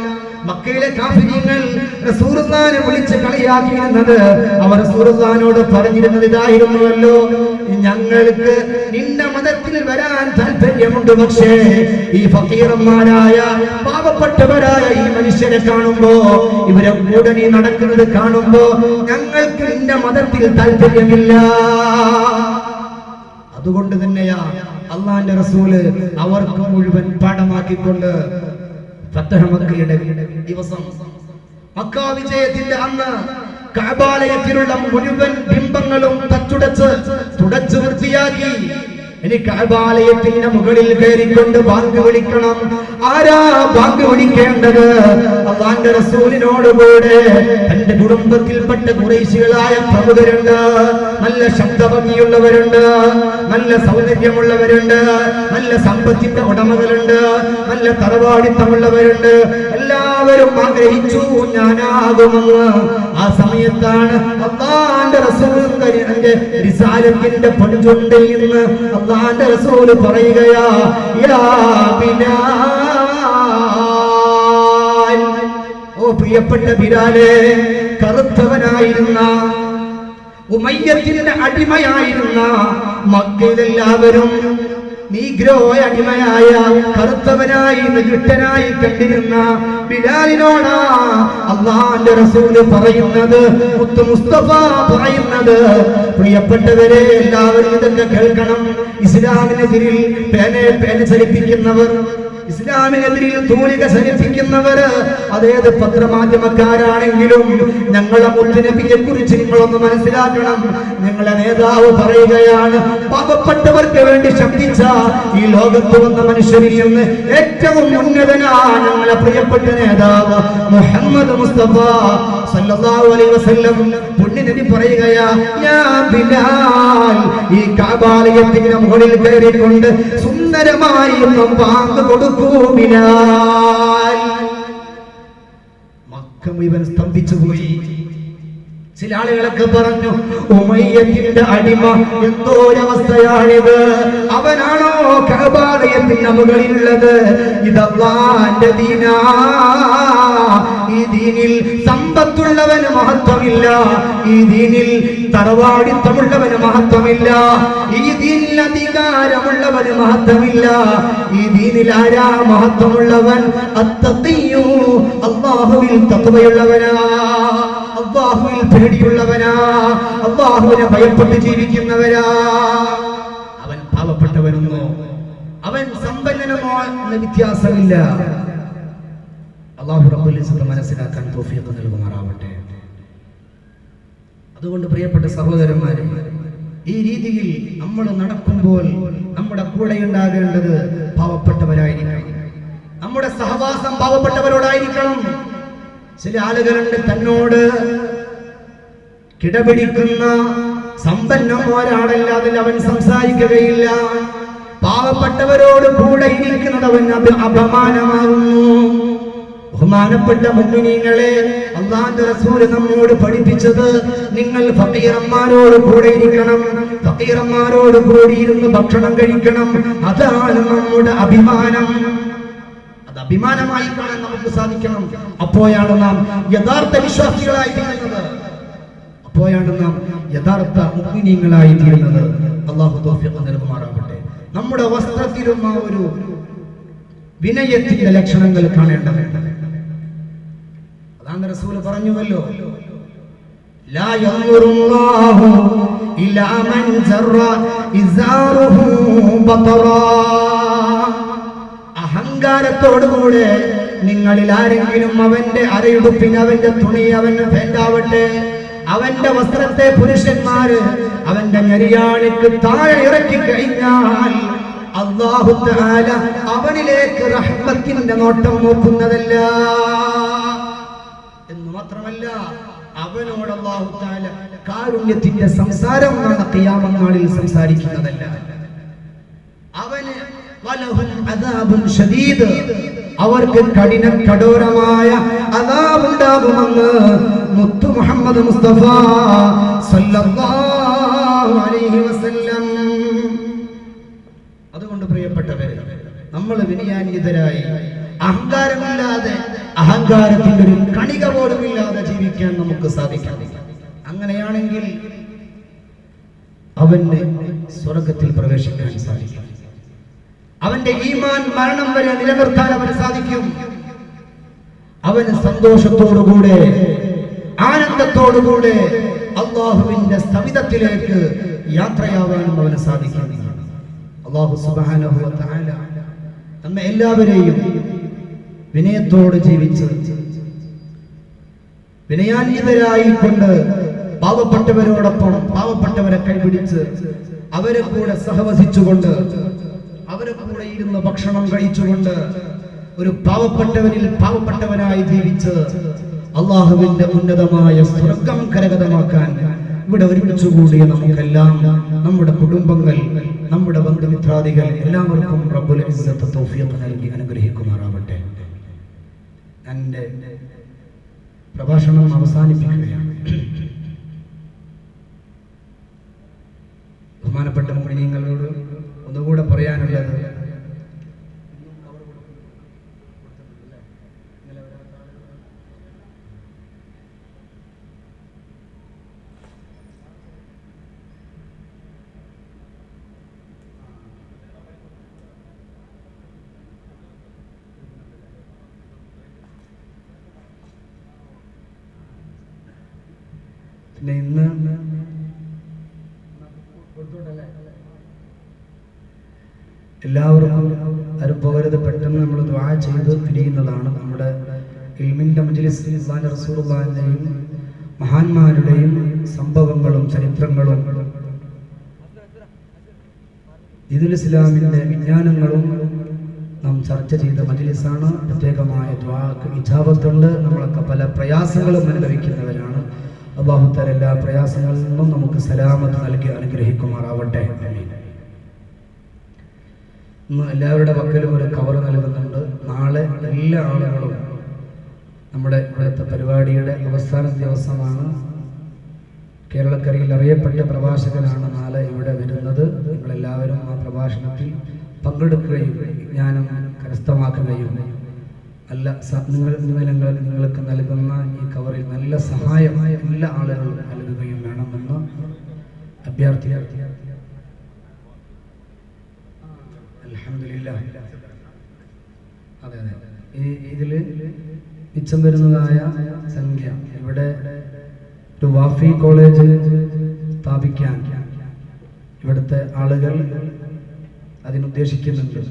മക്കയിലെ കാഫിരീങ്ങൾ റസൂലുള്ളാഹിനെ വിളിച്ച് കളിയാക്കിയിരുന്നത്, അവർ റസൂലുള്ളാഹിനോട് പറഞ്ഞിരുന്നത് ഇതായിരുന്നുവല്ലോ, ഞങ്ങൾക്ക് നിന്റെ മതത്തിൽ വരാൻ താല്പര്യമുണ്ട്, പക്ഷേ ഈ ഫഖീറന്മാരായ പാവപ്പെട്ടവരായ ഈ മനുഷ്യരെ കാണുമ്പോ, ഇവരെ കൂടെ നീ നടക്കുന്നത് കാണുമ്പോ ഞങ്ങൾക്ക് നിന്റെ മതത്തിൽ താല്പര്യമില്ല. അതുകൊണ്ട് തന്നെയാ അല്ലാഹുവിന്റെ റസൂല് അവർക്ക് മുഴുവൻ പാഠമാക്കിക്കൊണ്ട് ഫത്ഹ് മക്കയുടെ ദിവസം, മക്ക വിജയത്തിന്റെ അന്ന് കഅബാലയത്തിലുള്ള മുഴുവൻ ബിംബങ്ങളും തുടച്ചു വൃത്തിയാക്കി. ഇനി കഅബാലയത്തിന്റെ മുകളിൽ കയറിക്കൊണ്ട് ബാങ്ക് വിളിക്കണം. ആരാ ബാങ്ക് വിളിക്കേണ്ടത്? അല്ലാഹുവിന്റെ റസൂലിനോട് കൂടെ തന്റെ കുടുംബത്തിൽപ്പെട്ട ഖുറൈശികളായ പ്രമുഖരുണ്ട്, നല്ല ശബ്ദഭംഗിയുള്ളവരുണ്ട്, നല്ല സൗന്ദര്യമുള്ളവരുണ്ട്, നല്ല സമ്പത്തിന്റെ ഉടമകളുണ്ട്, നല്ല തറവാടിത്തമുള്ളവരുണ്ട്. എല്ലാവരും ആഗ്രഹിച്ചു ഞാനാകുമെന്ന്. ആ സമയത്താണ് അല്ലാഹുവിന്റെ റസൂലിന്റെ റിസാലത്തിന്റെ പടുചുണ്ടിൽ നിന്ന് അല്ലാഹുവിന്റെ റസൂൽ പറയുകയാ, യാ ബിലാൽ, ഓ പ്രിയപ്പെട്ട ബിലാലേ, കറുത്തവനായിരുന്ന ഉമയ്യത്തിന്റെ അടിമയായിരുന്ന മക്കയിലെല്ലാവരും നീഗ്രോ അടിമയായ കറുത്തവനായി നികിട്ടനായി കണ്ടിരുന്ന ബിലാലിനോടാ അല്ലാഹുവിന്റെ റസൂൽ പറയുന്നത്, മുത്ത് മുസ്തഫ പറയുന്നത്. പ്രിയപ്പെട്ടവരെ, എല്ലാവരും ഇതൊക്കെ കേൾക്കണം. ഇസ്ലാമിനെതിരിൽ പേന ചലിപ്പിക്കുന്നവർ, ഇസ്ലാമിനെതിരിൽ തൂലിക ചലിപ്പിക്കുന്നവർ, അതേത് പത്രമാധ്യമക്കാരാണെങ്കിലും ഞങ്ങളെ മുത്തുനബിയെ കുറിച്ച് നിങ്ങളൊന്ന് മനസ്സിലാക്കണം. ഞങ്ങളെ നേതാവ് പറയുകയാണ്, പാവപ്പെട്ടവർക്ക് വേണ്ടി ശബ്ദിച്ച ഈ ലോകത്ത് വന്ന മനുഷ്യരിൽ നിന്ന് ഏറ്റവും ഉന്നതനാ ഞങ്ങളെ പ്രിയപ്പെട്ട നേതാവ് മുഹമ്മദ് മുസ്തഫ സല്ലല്ലാഹു അലൈഹി വസല്ലം. പുണ്യനബി പറയുകയാ, യാ ബിലാൽ, ഈ കഅബാലയത്തിന്റെ മുകളിൽ കയറിക്കൊണ്ട് സുന്ദരമായി ഒന്ന് ബാങ്ക് കൊടുക്കൂ ബിലാൽ. മക്ക മക്ക മുഴുവൻ സ്തംഭിച്ചു പോയി. ചില ആളുകളൊക്കെ പറഞ്ഞു, ഉമയ്യത്തിന്റെ അടിമ എന്തോരവസ്ഥയാണിത്, അവനാണോ കഅബാലയത്തിന്റെ മുകളിലുള്ളത്? ഇതല്ലാഹുവിന്റെ ദീനാ, ഈ ദീനിൽ സമ്പത്തുള്ളവന് മഹത്വമില്ല, ഈ ദീനിൽ തറവാടിത്തമുള്ളവന് മഹത്വമില്ല, ഈ ദീനിൽ അധികാരമുള്ളവന് മഹത്വമില്ല, ഈ ദീനിൽ ആരാ മഹത്വമുള്ളവൻ? അത്തഖിയ്യു, അല്ലാഹുവിൽ തഖ്വയുള്ളവനാ, അല്ലാഹുവിൽ പേടിയുള്ളവനാ, അല്ലാഹുവിനെ ഭയപ്പെട്ട് ജീവിക്കുന്നവനാ. അവൻ പാവപ്പെട്ടവനെന്നോ അവൻ സമ്പന്നനമോ എന്ന വ്യത്യാസമില്ല. അല്ലാഹു റബ്ബുൽ ഇസ്സത്ത് മനസ്സിലാക്കാൻ തൗഫീഖ് നൽകുമാറാവട്ടെ. അതുകൊണ്ട് പ്രിയപ്പെട്ട സഹോദരന്മാരെ, ഈ രീതിയിൽ നമ്മൾ നടക്കുമ്പോൾ നമ്മുടെ കൂടെ ഉണ്ടാകേണ്ടത് പാവപ്പെട്ടവരായിരിക്കണം. നമ്മുടെ സഹവാസം പാവപ്പെട്ടവരോടായിരിക്കണം. ചില ആളുകളുണ്ട് തന്നോട് കിടപിടിക്കുന്ന സമ്പന്നന്മാരാണല്ലാതെ അവൻ സംസാരിക്കുകയില്ല. പാവപ്പെട്ടവരോട് കൂടെ ഇരിക്കുന്നത് അവൻ അപമാനമാകുന്നു. ബഹുമാനപ്പെട്ട മുഅ്മിനീങ്ങളെ, അല്ലാഹുവിന്റെ റസൂൽ നമ്മോട് പഠിപ്പിച്ചത് നിങ്ങൾ ഫഖീറന്മാരോട് കൂടെ ഇരിക്കണം, ഫഖീറന്മാരോട് കൂടി ഇരുന്ന് ഭക്ഷണം കഴിക്കണം. അതാണ് നമ്മുടെ അഭിമാനം. അത് അഭിമാനമായി കാണാൻ നമുക്ക് സാധിക്കണം. അപ്പോഴാണ് നാം യഥാർത്ഥ വിശ്വാസികളായി തീരുന്നത്, അപ്പോഴാണ് നാം യഥാർത്ഥ മുഅ്മിനീങ്ങളായി തീരുന്നത്. അല്ലാഹു തൗഫീഖ് നൽകുമാറാവട്ടെ. നമ്മുടെ വസ്ത്രത്തിലും ആ ഒരു വിനയത്തിന്റെ ലക്ഷണങ്ങൾ കാണേണ്ടതുണ്ട്. അതാണ് റസൂൽ പറഞ്ഞുവല്ലോ, ലാ യൻദുറുല്ലാഹു ഇലാ മൻ ജറ ഇസാറുഹു ബതറാ. അഹങ്കാരത്തോടുകൂടെ നിങ്ങളിൽ ആരെങ്കിലും അവന്റെ അരയുടുപ്പിന്, അവന്റെ തുണി, അവന്റെ ഫാന്റാവട്ടെ, അവന്റെ വസ്ത്രത്തെ പുരുഷന്മാര് അവന്റെ ഞെരിയാണിക്ക് താഴെ ഇറക്കി കഴിഞ്ഞാൽ അല്ലാഹു തആല അവനിലേക്ക് റഹ്മത്തിന്റെ നോട്ടം നോക്കുന്നതല്ല എന്ന് മാത്രമല്ല, അവനോട് അല്ലാഹു തആല കാരുണ്യത്തിന്റെ സംസാരം ഖിയാമത്ത് നാളിൽ സംസാരിക്കുന്നതല്ല. അവന് വലഹും അദാബുൻ ശദീദ്, അവർക്ക് കഠോരമായ അദാബുണ്ടാകുമെന്ന് മുത്തു മുഹമ്മദ് മുസ്തഫ സല്ലല്ലാഹു അലൈഹി വസല്ലം. അതുകൊണ്ട് പ്രിയപ്പെട്ടവരെ, നമ്മൾ വിനയാന്വിതരായി അഹങ്കാരമില്ലാതെ, അഹങ്കാരത്തിന്റെ ഒരു കണിക പോലും ഇല്ലാതെ ജീവിക്കാൻ നമുക്ക് സാധിക്കണം. അങ്ങനെയാണെങ്കിൽ അവന് സ്വർഗത്തിൽ പ്രവേശിക്കാൻ സാധിക്കും. അവന്റെ ഈമാൻ മരണം വരെ നിലനിർത്താൻ അവന് സാധിക്കും. അവന് സന്തോഷത്തോടുകൂടെ, ആനന്ദത്തോടുകൂടെ അല്ലാഹുവിന്റെ സവിധത്തിലേക്ക് യാത്രയാവാനും അവന് സാധിക്കും. അല്ലാഹു സുബ്ഹാനഹു വ തആല നമ്മെ എല്ലാവരെയും വിനയത്തോടെ ജീവിച്ച് വിനയാന്വിതരായി കൊണ്ട് പാവപ്പെട്ടവരോടൊപ്പം പാവപ്പെട്ടവരെ കൈപിടിച്ച് അവരെ കൂടെ സഹവസിച്ചുകൊണ്ട് അവരെ കൂടെ ഇരുന്ന് ഭക്ഷണം കഴിച്ചുകൊണ്ട് ഒരു പാവപ്പെട്ടവരിൽ പാവപ്പെട്ടവനായി ജീവിച്ച് അല്ലാഹുവിന്റെ ഉന്നതമായ സ്വർഗ്ഗം കരഗതമാക്കാൻ ഇവിടെ ഒരുമിച്ച് കൂടിയ നമുക്കെല്ലാം, നമ്മുടെ കുടുംബങ്ങൾ, നമ്മുടെ ബന്ധുമിത്രാദികൾ എല്ലാവർക്കും റബ്ബുൽ ഇസ്സത്ത് തൗഫീഖ് നൽകി അനുഗ്രഹിക്കുമാറാവട്ടെ. എൻ്റെ പ്രഭാഷണം അവസാനിപ്പിക്കുകയാണ്. ബഹുമാനപ്പെട്ട മുഅ്മിനീങ്ങളോട് ഒന്നുകൂടെ പറയാനുള്ളത്, പിന്നെ ഇന്ന് എല്ലാവർക്കും അരുപോകരുത്, പെട്ടെന്ന് നമ്മൾ ദുആ ചെയ്ത് പിരിയുന്നതാണ്. നമ്മുടെ ഇൽമിന്റെ മജ്ലിസ് അല്ലാഹുവിന്റെ റസൂലുള്ളാഹിന്റെയും മഹാന്മാരുടെയും സംഭവങ്ങളും ചരിത്രങ്ങളും ദീനുൽ ഇസ്ലാമിന്റെ വിജ്ഞാനങ്ങളും നാം ചർച്ച ചെയ്ത മജ്ലിസാണ്. പ്രത്യേകമായ ദുആക്ക് ഇജാബത്തുണ്ട്. നമ്മളൊക്കെ പല പ്രയാസങ്ങളും അനുഭവിക്കുന്നവരാണ്. അല്ലാഹു തആല എല്ലാ പ്രയാസങ്ങളിൽ നിന്നും നമുക്ക് സലാമത്ത് നൽകി അനുഗ്രഹിക്കുമാറാവട്ടെ. ഇന്ന് എല്ലാവരുടെ പക്കലും ഒരു കവർ നൽകുന്നുണ്ട്. നാളെ എല്ലാ ആളുകളും നമ്മുടെ ഇവിടുത്തെ പരിപാടിയുടെ അവസാന ദിവസമാണ്. കേരളക്കരയിൽ അറിയപ്പെട്ട പ്രഭാഷകനാണ് നാളെ ഇവിടെ വരുന്നത്. നിങ്ങളെല്ലാവരും ആ പ്രഭാഷണത്തിൽ പങ്കെടുക്കുകയും വിജ്ഞാനം കരസ്ഥമാക്കുകയും നിങ്ങൾക്ക് നൽകുന്ന ഈ കവറിൽ നല്ല സഹായം എല്ലാ ആളുകളും നൽകുകയും വേണമെന്ന് അഭ്യർത്ഥിക്കുന്നു. അൽഹംദുലില്ലാഹ്. അതെ, ഇതില് മിച്ചം വരുന്നതായ സംഖ്യ ഇവിടെ ഒരു വാഫി കോളേജ് സ്ഥാപിക്കാൻ ഇവിടുത്തെ ആളുകൾ അതിനുദ്ദേശിക്കുന്നുണ്ട്.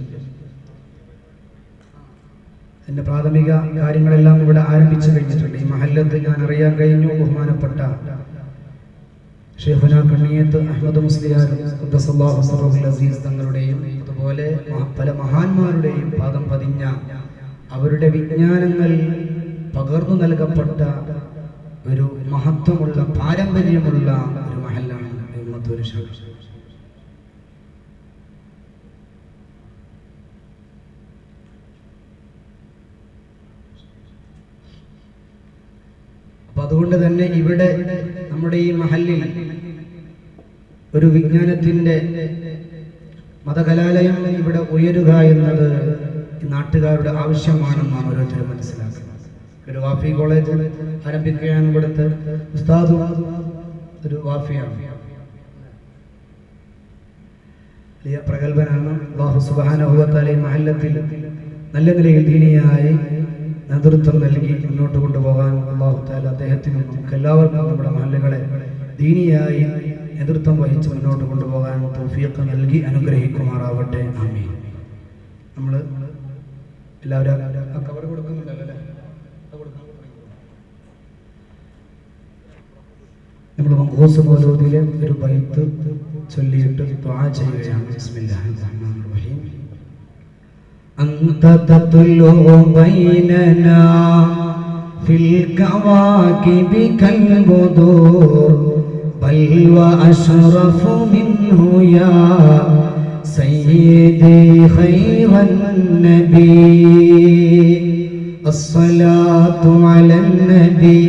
അതിന്റെ പ്രാഥമിക കാര്യങ്ങളെല്ലാം ഇവിടെ ആരംഭിച്ചു കഴിഞ്ഞിട്ടുണ്ട്. ഈ മഹല്ലത്ത് ഞാൻ അറിയാൻ കഴിഞ്ഞു. ബഹുമാനപ്പെട്ട ഷെയ്ഖുനാ കണ്ണിയത്ത് അഹ്മദ് മുസ്ലിയാർ ഖുദ്ദസല്ലാഹു സിർറഹുൽ അസീസ് തങ്ങളുടെയും അതുപോലെ പല മഹാന്മാരുടെയും പാദം പതിഞ്ഞ അവരുടെ വിജ്ഞാനങ്ങൾ പകർന്നു നൽകപ്പെട്ട ഒരു മഹത്വമുള്ള പാരമ്പര്യമുള്ള ഒരു മഹല്ലാണ് ഉമ്മത്തുൽ ഷാ. അപ്പൊ അതുകൊണ്ട് തന്നെ ഇവിടെ നമ്മുടെ ഈ മഹല്ലിൽ ഒരു വിജ്ഞാനത്തിന്റെ മതകലാലയം ഇവിടെ ഉയരുക എന്നത് ഈ നാട്ടുകാരുടെ ആവശ്യമാണെന്നാണ് ഓരോരുത്തരും മനസ്സിലാക്കുന്നത്. ഒരു വാഫി കോളേജ് ആരംഭിക്കുകയാണ്. ഇവിടുത്തെ ഉസ്താദ് ഒരു വാഫിയാണ്, വലിയ പ്രഗത്ഭനാണ്. അല്ലാഹു സുബ്ഹാനഹു വ തആല മഹല്ലത്തിൽ നല്ല നിലയിൽ ദീനിയായി നേതൃത്വം നൽകി മുന്നോട്ട് കൊണ്ടുപോകാൻ അല്ലാഹു തആല അദ്ദേഹത്തിനും നമുക്ക് എല്ലാവർക്കും നമ്മുടെ മഹല്ലുകളെ ദീനിയായി നേതൃത്വം വഹിച്ച് മുന്നോട്ട് കൊണ്ടുപോകാൻ തൗഫീഖ് നൽകി അനുഗ്രഹിക്കുമാറാവട്ടെ. ആമീൻ. നമ്മൾ എല്ലാവരും കവർ കൊടുക്കുന്നുണ്ടല്ലോ അല്ലേ? നമ്മൾ മഖൂസ് മൗലൂദിലെ ഒരു ബൈത്ത് ചൊല്ലിയിട്ട് ദുആ ചെയ്യുകയാണ്. ബിസ്മില്ലാഹിർ റഹ്മാനിർ റഹീം. أنت تطلع بيننا في الكواكب كالبدور بل وأشرف منه يا سيدي خير النبي. الصلاة على النبي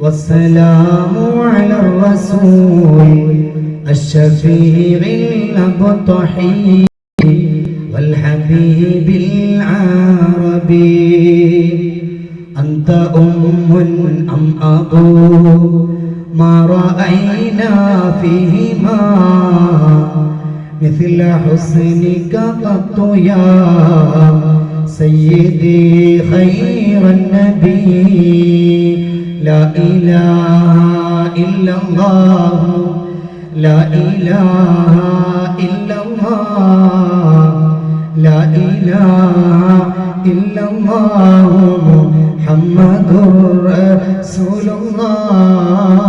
والسلام على الرسول الشفيع الأبطحي والحبيب العربي. أنت أم أم أبو ما رأينا فيهما مثل حسنك قط يا سيدي خير النبي. لا إله إلا الله لا إله إلا الله لا إله إلا الله محمد رسول الله.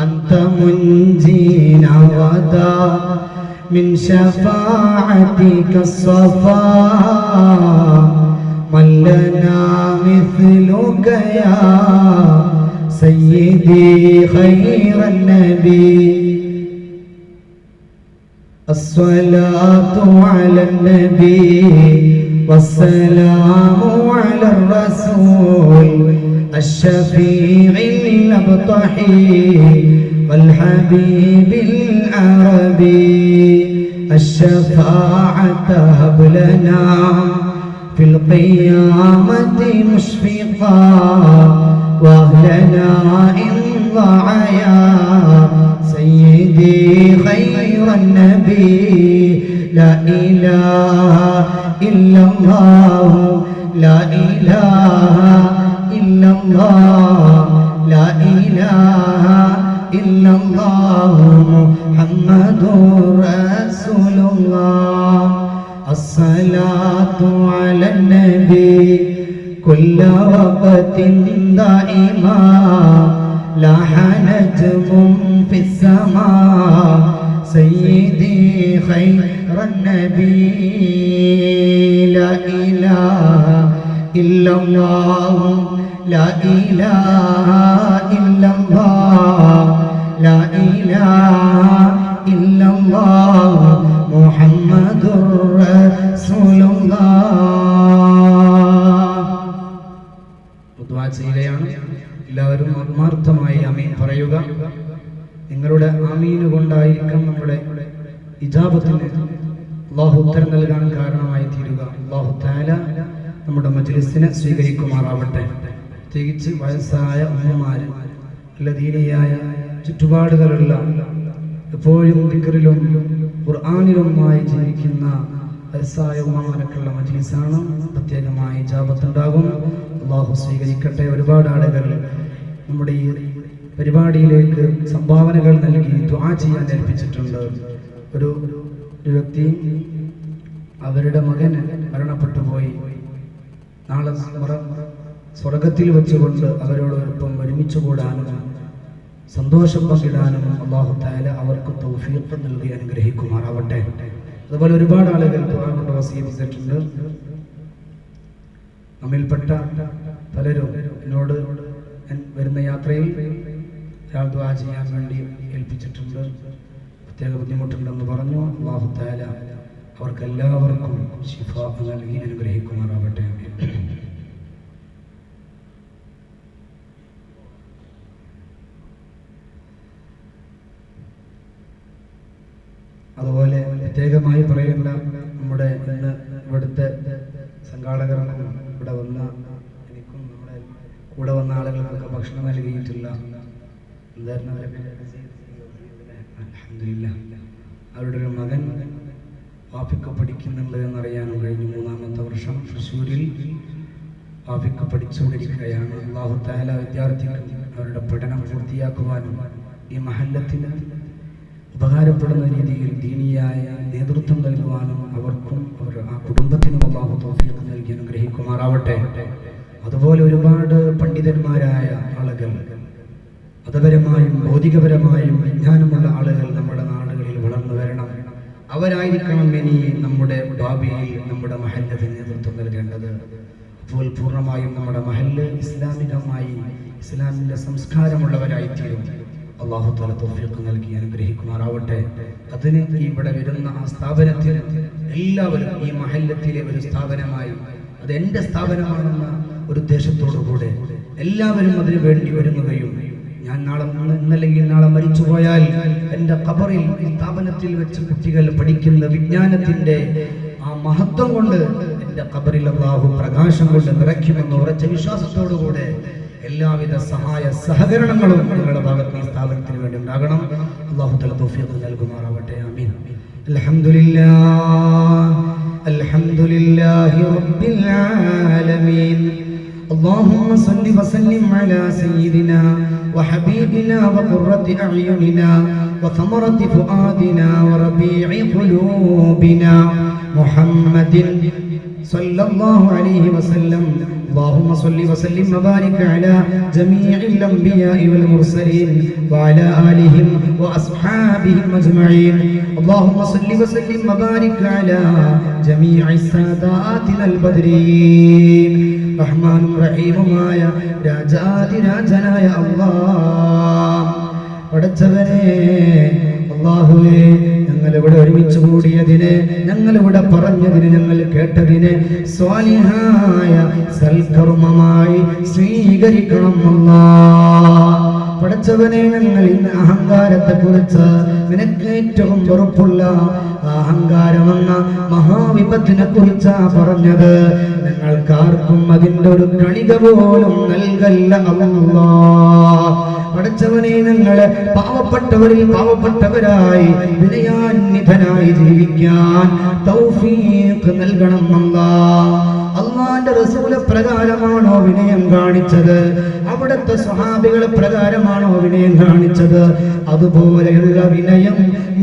أنت منجينا غدا من شفاعتك الصفا من لنا مثلك يا سيدي خير النبي. الصلاة على النبي والسلام على الرسول الشفيع الأبطحي والحبيب العربي. الشفاعة هب لنا في القيامة مشفقا وأهلنا إن ضاع يا سيدي خير النبي. لا إله إلا الله لا إله إلا الله لا إله إلا الله محمد رسول الله. الصلاة على النبي كل وقت دائما لاح نجم في السماء سيدي خير النبي. لا إله إلا الله لا إله إلا الله لا إله إلا الله محمد رسول الله. എല്ലാവരും ആത്മാർത്ഥമായി ആമീൻ പറയുക. നിങ്ങളുടെ ആമീന് കൊണ്ടായിരിക്കും നമ്മുടെ ഇജാബത്തിന് അല്ലാഹു ഉത്തരം നൽകാൻ കാരണമായി തീരുക. അല്ലാഹു തആല നമ്മുടെ മജ്ലിസിനെ സ്വീകരിക്കുമാറാവട്ടെ. പ്രത്യേകിച്ച് വയസ്സായ ഉമ്മമാര്, നല്ല ദീനിയായ ചുറ്റുപാടുകളുള്ള, എപ്പോഴും ദിക്റിലും ഖുർആനിലുമായി ജീവിക്കുന്ന വയസ്സായ ഉമ്മമാരൊക്കെയുള്ള മജ്ലിസാണ്. പ്രത്യേകമായി ഇജാബത്തുണ്ടാകും. അല്ലാഹു സ്വീകരിക്കട്ടെ. ഒരുപാട് ആളുകൾ നമ്മുടെ ഈ പരിപാടിയിലേക്ക് സംഭാവനകൾ നൽകി ദുആ ചെയ്യാൻ ഏൽപ്പിച്ചിട്ടുണ്ട്. ഒരു വ്യക്തി അവരുടെ മകൻ മരണപ്പെട്ടു പോയി. നാളെ സ്വർഗത്തിൽ വെച്ചുകൊണ്ട് അവരോടൊപ്പം ഒരുമിച്ച് കൂടാനും സന്തോഷം പങ്കിടാനും അല്ലാഹു തആല അവർക്ക് തൗഫീഖ് നൽകി അനുഗ്രഹിക്കുമാറാവട്ടെ. അതുപോലെ ഒരുപാട് ആളുകൾ ദുആ കൊണ്ട് വസിയത്ത് ചെയ്തിട്ടുണ്ട്. നമ്മിൽപ്പെട്ട പലരും എന്നോട് വരുന്ന യാത്രയിൽ ഒരാൾ ദുആ ചെയ്യാൻ വേണ്ടി ഏൽപ്പിച്ചിട്ടുണ്ട്. പ്രത്യേക ബുദ്ധിമുട്ടുണ്ടെന്ന് പറഞ്ഞു. അല്ലാഹു തആല അവർക്കെല്ലാവർക്കും ശിഫാ നൽകി അനുഗ്രഹിക്കുമാറാവട്ടെ. അതുപോലെ പ്രത്യേകമായി പറയേണ്ട നമ്മുടെ ഇന്ന് ഇവിടുത്തെ സംഘാടകർക്കും ഇവിടെ വന്ന എനിക്കും നമ്മുടെ കൂടെ വന്ന ആളുകൾക്കൊക്കെ ഭക്ഷണം നൽകിയിട്ടില്ല. അവരുടെ ഒരു മകൻ വാഫിക്ക് പഠിക്കുന്നുണ്ട് എന്നറിയാനും കഴിഞ്ഞു. 3ാമത്തെ വർഷം തൃശ്ശൂരിൽ വാഫിക്ക് പഠിച്ചുകൊണ്ടിരിക്കുകയാണ്. അല്ലാഹു തആല വിദ്യാർത്ഥികൾക്ക് അവരുടെ പഠനം പൂർത്തിയാക്കുവാനും ഈ മഹല്ലത്തിന് ഉപകാരപ്പെടുന്ന രീതിയിൽ ദീനിയായ നേതൃത്വം നൽകുവാനും അവർക്കും ആ കുടുംബത്തിനും അല്ലാഹു തൗഫീഖ് നൽകി അനുഗ്രഹിക്കുമാറാവട്ടെ. അതുപോലെ ഒരുപാട് പണ്ഡിതന്മാരായ ആളുകൾ, മതപരമായും ഭൗതികപരമായും വിജ്ഞാനമുള്ള ആളുകൾ നമ്മുടെ നാടുകളിൽ വളർന്നു വരണം. അവരായിരിക്കണം ഇനി നമ്മുടെ ഭാവിയിൽ നമ്മുടെ മഹല്ലത്തിന് നേതൃത്വം നൽകേണ്ടത്. അപ്പോൾ പൂർണ്ണമായും നമ്മുടെ മഹല്ല് ഇസ്ലാമികമായി ഇസ്ലാമിന്റെ സംസ്കാരമുള്ളവരായിത്തീരും. അല്ലാഹു തആല തൗഫീഖ് നൽകി അനുഗ്രഹിക്കുമാറാവട്ടെ. അതിന് ഇവിടെ വരുന്ന ആ സ്ഥാപനത്തിന് എല്ലാവരും ഈ മഹല്ലത്തിലെ ഒരു സ്ഥാപനമായി, അത് എൻ്റെ സ്ഥാപനമാണെന്ന ഒരു ഉദ്ദേശത്തോടുകൂടെ എല്ലാവരും അതിനു വേണ്ടി ഒരുങ്ങുകയും ഞാൻ ഇന്നല്ലെങ്കിൽ നാളെ മരിച്ചുപോയാൽ എൻ്റെ ഖബറിൽ ഈ സ്ഥാപനത്തിൽ വെച്ച് കുട്ടികൾ പഠിക്കുന്ന വിജ്ഞാനത്തിന്റെ ആ മഹത്വം കൊണ്ട് എൻ്റെ ഖബറിൽ അല്ലാഹു പ്രകാശം കൊണ്ട് നിറയ്ക്കുമെന്ന ഉറച്ച വിശ്വാസത്തോടുകൂടെ എല്ലാവിധ സഹായ സഹകരണങ്ങളും നിങ്ങളുടെ ഭാഗത്ത് ഈ സ്ഥാപനത്തിന് വേണ്ടി ഉണ്ടാകണം. അല്ലാഹു തആല തൗഫീഖ് നൽകുമാറാവട്ടെ. ആമീൻ. അൽഹംദുലില്ലാഹി റബ്ബിൽ ആലമീൻ. اللهم صل وسلم على سيدنا وحبيبنا وقرة أعيننا وثمرة فؤادنا وربيع قلوبنا محمد صلى الله عليه وسلم. اللهم صل وسلم وبارك على جميع الأنبياء والمرسلين وعلى آلهم وأصحابهم أجمعين. اللهم صل وسلم وبارك على جميع الساداتنا البدرين. رحمن رحيم مايا രാജാതി രാജനായ അല്ലാഹ്, പടച്ചവനെ അല്ലാഹുവേ, ഞങ്ങളിവിടെ ഒരുമിച്ച് കൂടിയതിന്, ഞങ്ങളിവിടെ പറഞ്ഞതിന്, ഞങ്ങൾ കേട്ടതിന് സ്വാലിഹായ സൽക്കർമ്മമായി സ്വീകരിക്കണം അല്ലാഹ്. പടച്ചവനെ, ഞങ്ങൾ ഇന്ന് അഹങ്കാരത്തെക്കുറിച്ച് നിനക്ക് ഏറ്റവും വെറുപ്പുള്ള അഹങ്കാരമെന്ന മഹാവിപത്തിനെ കുറിച്ചാ പറഞ്ഞത്. ഞങ്ങൾക്കാർക്കും അതിൻ്റെ ഒരു കണിക പോലും നൽകല്ല അല്ലാഹ്. പടച്ചവനെ, ഞങ്ങളെ പാവപ്പെട്ടവരിൽ പാവപ്പെട്ടവരായി വിനയാന്വിതനായി ജീവിക്കാൻ തൗഫീഖ് നൽകണം അല്ലാഹ്. അല്ലാഹുവിന്റെ റസൂല് പ്രകാരമാണോ വിനയം കാണിച്ചത്? അവിടുത്തെ സ്വഹാബികളെ പ്രകാരമാണോ വിനയം കാണിച്ചത്? അതുപോലെയുള്ള വിനയം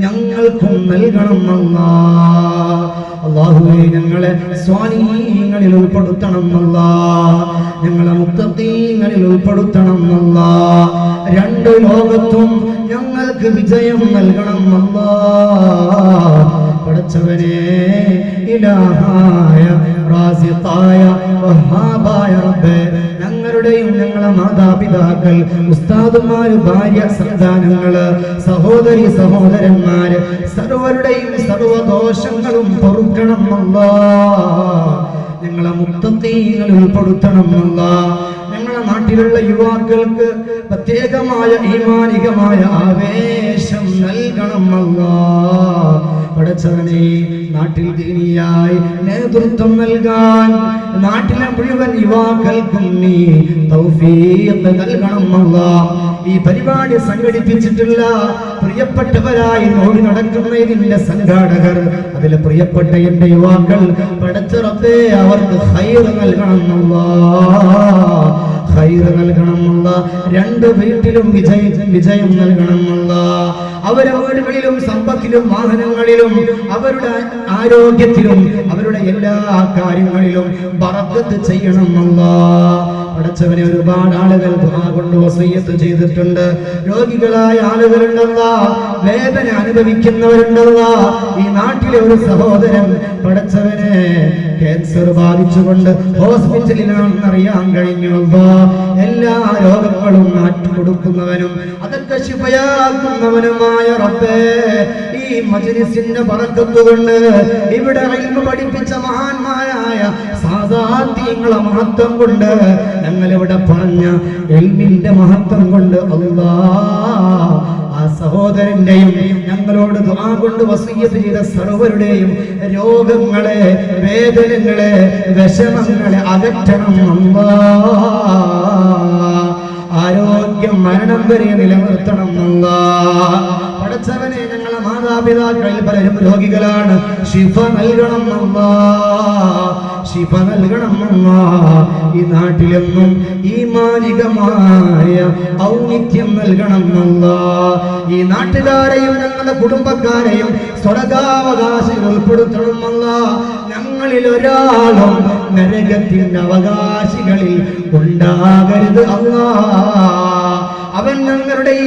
ഞങ്ങൾക്കും നൽകണം അല്ലാഹ്. അല്ലാഹുവേ, ഞങ്ങളെ സ്വാലിഹീങ്ങളിൽ ഉൾപ്പെടുത്തണം അല്ലാഹ്. ഞങ്ങളെ മുത്തഖീങ്ങളിൽ ഉൾപ്പെടുത്തണം അല്ലാഹ്. രണ്ട് ലോകത്തും ഞങ്ങൾക്ക് വിജയം നൽകണം അല്ലാഹ്. പടച്ചവനെ, ഇലാഹായ റാസിഖായ വഹാബായ റബ്ബേ, ഞങ്ങളുടെയും ഞങ്ങളെ മാതാപിതാക്കൾ, ഉസ്താദുമാര്, ഭാര്യ, സന്താനങ്ങള്, സഹോദരി സഹോദരന്മാര്, സർവരുടെയും സർവദോഷങ്ങളും പൊറുക്കണം അല്ലാഹ്. ഞങ്ങളെ മുത്തഖീങ്ങളിൽ ഉൾപ്പെടുത്തണം അല്ലാഹ്. ഞങ്ങളെ നാട്ടിൽ നാട്ടിലുള്ള യുവാക്കൾക്ക് പ്രത്യേകമായ ഈമാനികമായ ആവേശം നൽകണം അല്ലാഹ്. പടച്ചവനെ, നാട്ടിൽ ദീനിയായി നേതൃത്വം നൽകാൻ നാട്ടിലെ മുഴുവൻ യുവാക്കൾക്കും നീ തൗഫീഖ് നൽകണം അല്ലാഹ്. ഈ പരിപാടി സംഘടിപ്പിച്ചിട്ടുള്ള പ്രിയപ്പെട്ടവരായി ഓടി നടക്കുന്ന ഇതിന്റെ സംഘാടകർ, അതിലെ പ്രിയപ്പെട്ട എന്റെ യുവാക്കൾ, പടച്ച റബ്ബേ അവർക്ക് ഖൈർ നൽകണം അല്ലാഹ്, ഖൈർ നൽകണം അല്ലാഹ്. രണ്ട് വീട്ടിലും വിജയം നൽകണം അല്ലാഹ്. അവരുടെ വീടുകളിലും സമ്പത്തിലും വാഹനങ്ങളിലും അവരുടെ ആരോഗ്യത്തിലും അവരുടെ എല്ലാ കാര്യങ്ങളിലും ബറക്കത്ത് ചെയ്യണം അല്ലാഹ്. പടച്ചവനെ, ഒരുപാട് ആളുകൾ ദുആ കൊണ്ട് വസിയ്യത്ത് ചെയ്തിട്ടുണ്ട്. രോഗികളായ ആളുകളുണ്ടല്ലാഹ്, വേദന അനുഭവിക്കുന്നവരുണ്ടല്ലാഹ്. ഈ നാട്ടിലെ ഒരു സഹോദരൻ പടച്ചവനെ ക്യാൻസർ ബാധിച്ചുകൊണ്ട് ഹോസ്പിറ്റലിലാണെന്നറിയാൻ കഴിഞ്ഞു അല്ലാഹ്. എല്ലാ രോഗങ്ങളും മാറ്റിക്കൊടുക്കുന്നവനും അതൊക്കെ ശിഫയാക്കുന്നവനുമായ റബ്ബേ, ഈ മജ്‌ലിസിന്റെ ബറക്കത്ത് കൊണ്ട്, ഇവിടെ ഇൽമു പഠിപ്പിച്ച മഹാന്മാരായ സാദാത്യങ്ങളെ മഹത്വം കൊണ്ട്, ഞങ്ങളിവിടെ പറഞ്ഞ ഇൽമിന്റെ മഹത്വം കൊണ്ട് അല്ലാഹ് ആ സഹോദരന്റെയും ഞങ്ങളോട് ദുആ കൊണ്ട് വസിയ്യത്ത് ചെയ്ത സർവരുടെയും രോഗങ്ങളെ, വേദനകളെ, വിഷമങ്ങളെ അകറ്റണം അല്ലാഹ്. ആരോഗ്യം മരണം വരെ നിലനിർത്തണം അല്ലാഹ്. പടച്ചവനെ, ഞങ്ങളെ മാതാപിതാക്കളിൽ പലരും രോഗികളാണ്, ശിഫ നൽകണം അല്ലാഹ്, ശിഫ നൽകണം അല്ലാഹ്. ഈ നാട്ടിലെന്നും ഈമാനികമായ ഔന്നിത്യം നൽകണം അല്ലാഹ്. ഈ നാട്ടുകാരെയും ഞങ്ങളുടെ കുടുംബക്കാരെയും സ്വടകാവകാശികൾ ഉൾപ്പെടുത്തണം അല്ലാഹ്. ഞങ്ങളിൽ ഒരാളും നരകത്തിന്റെ അവകാശികളിൽ ഉണ്ടാകരുത് അല്ലാഹ്. അവൻ ഞങ്ങളുടെ ഈ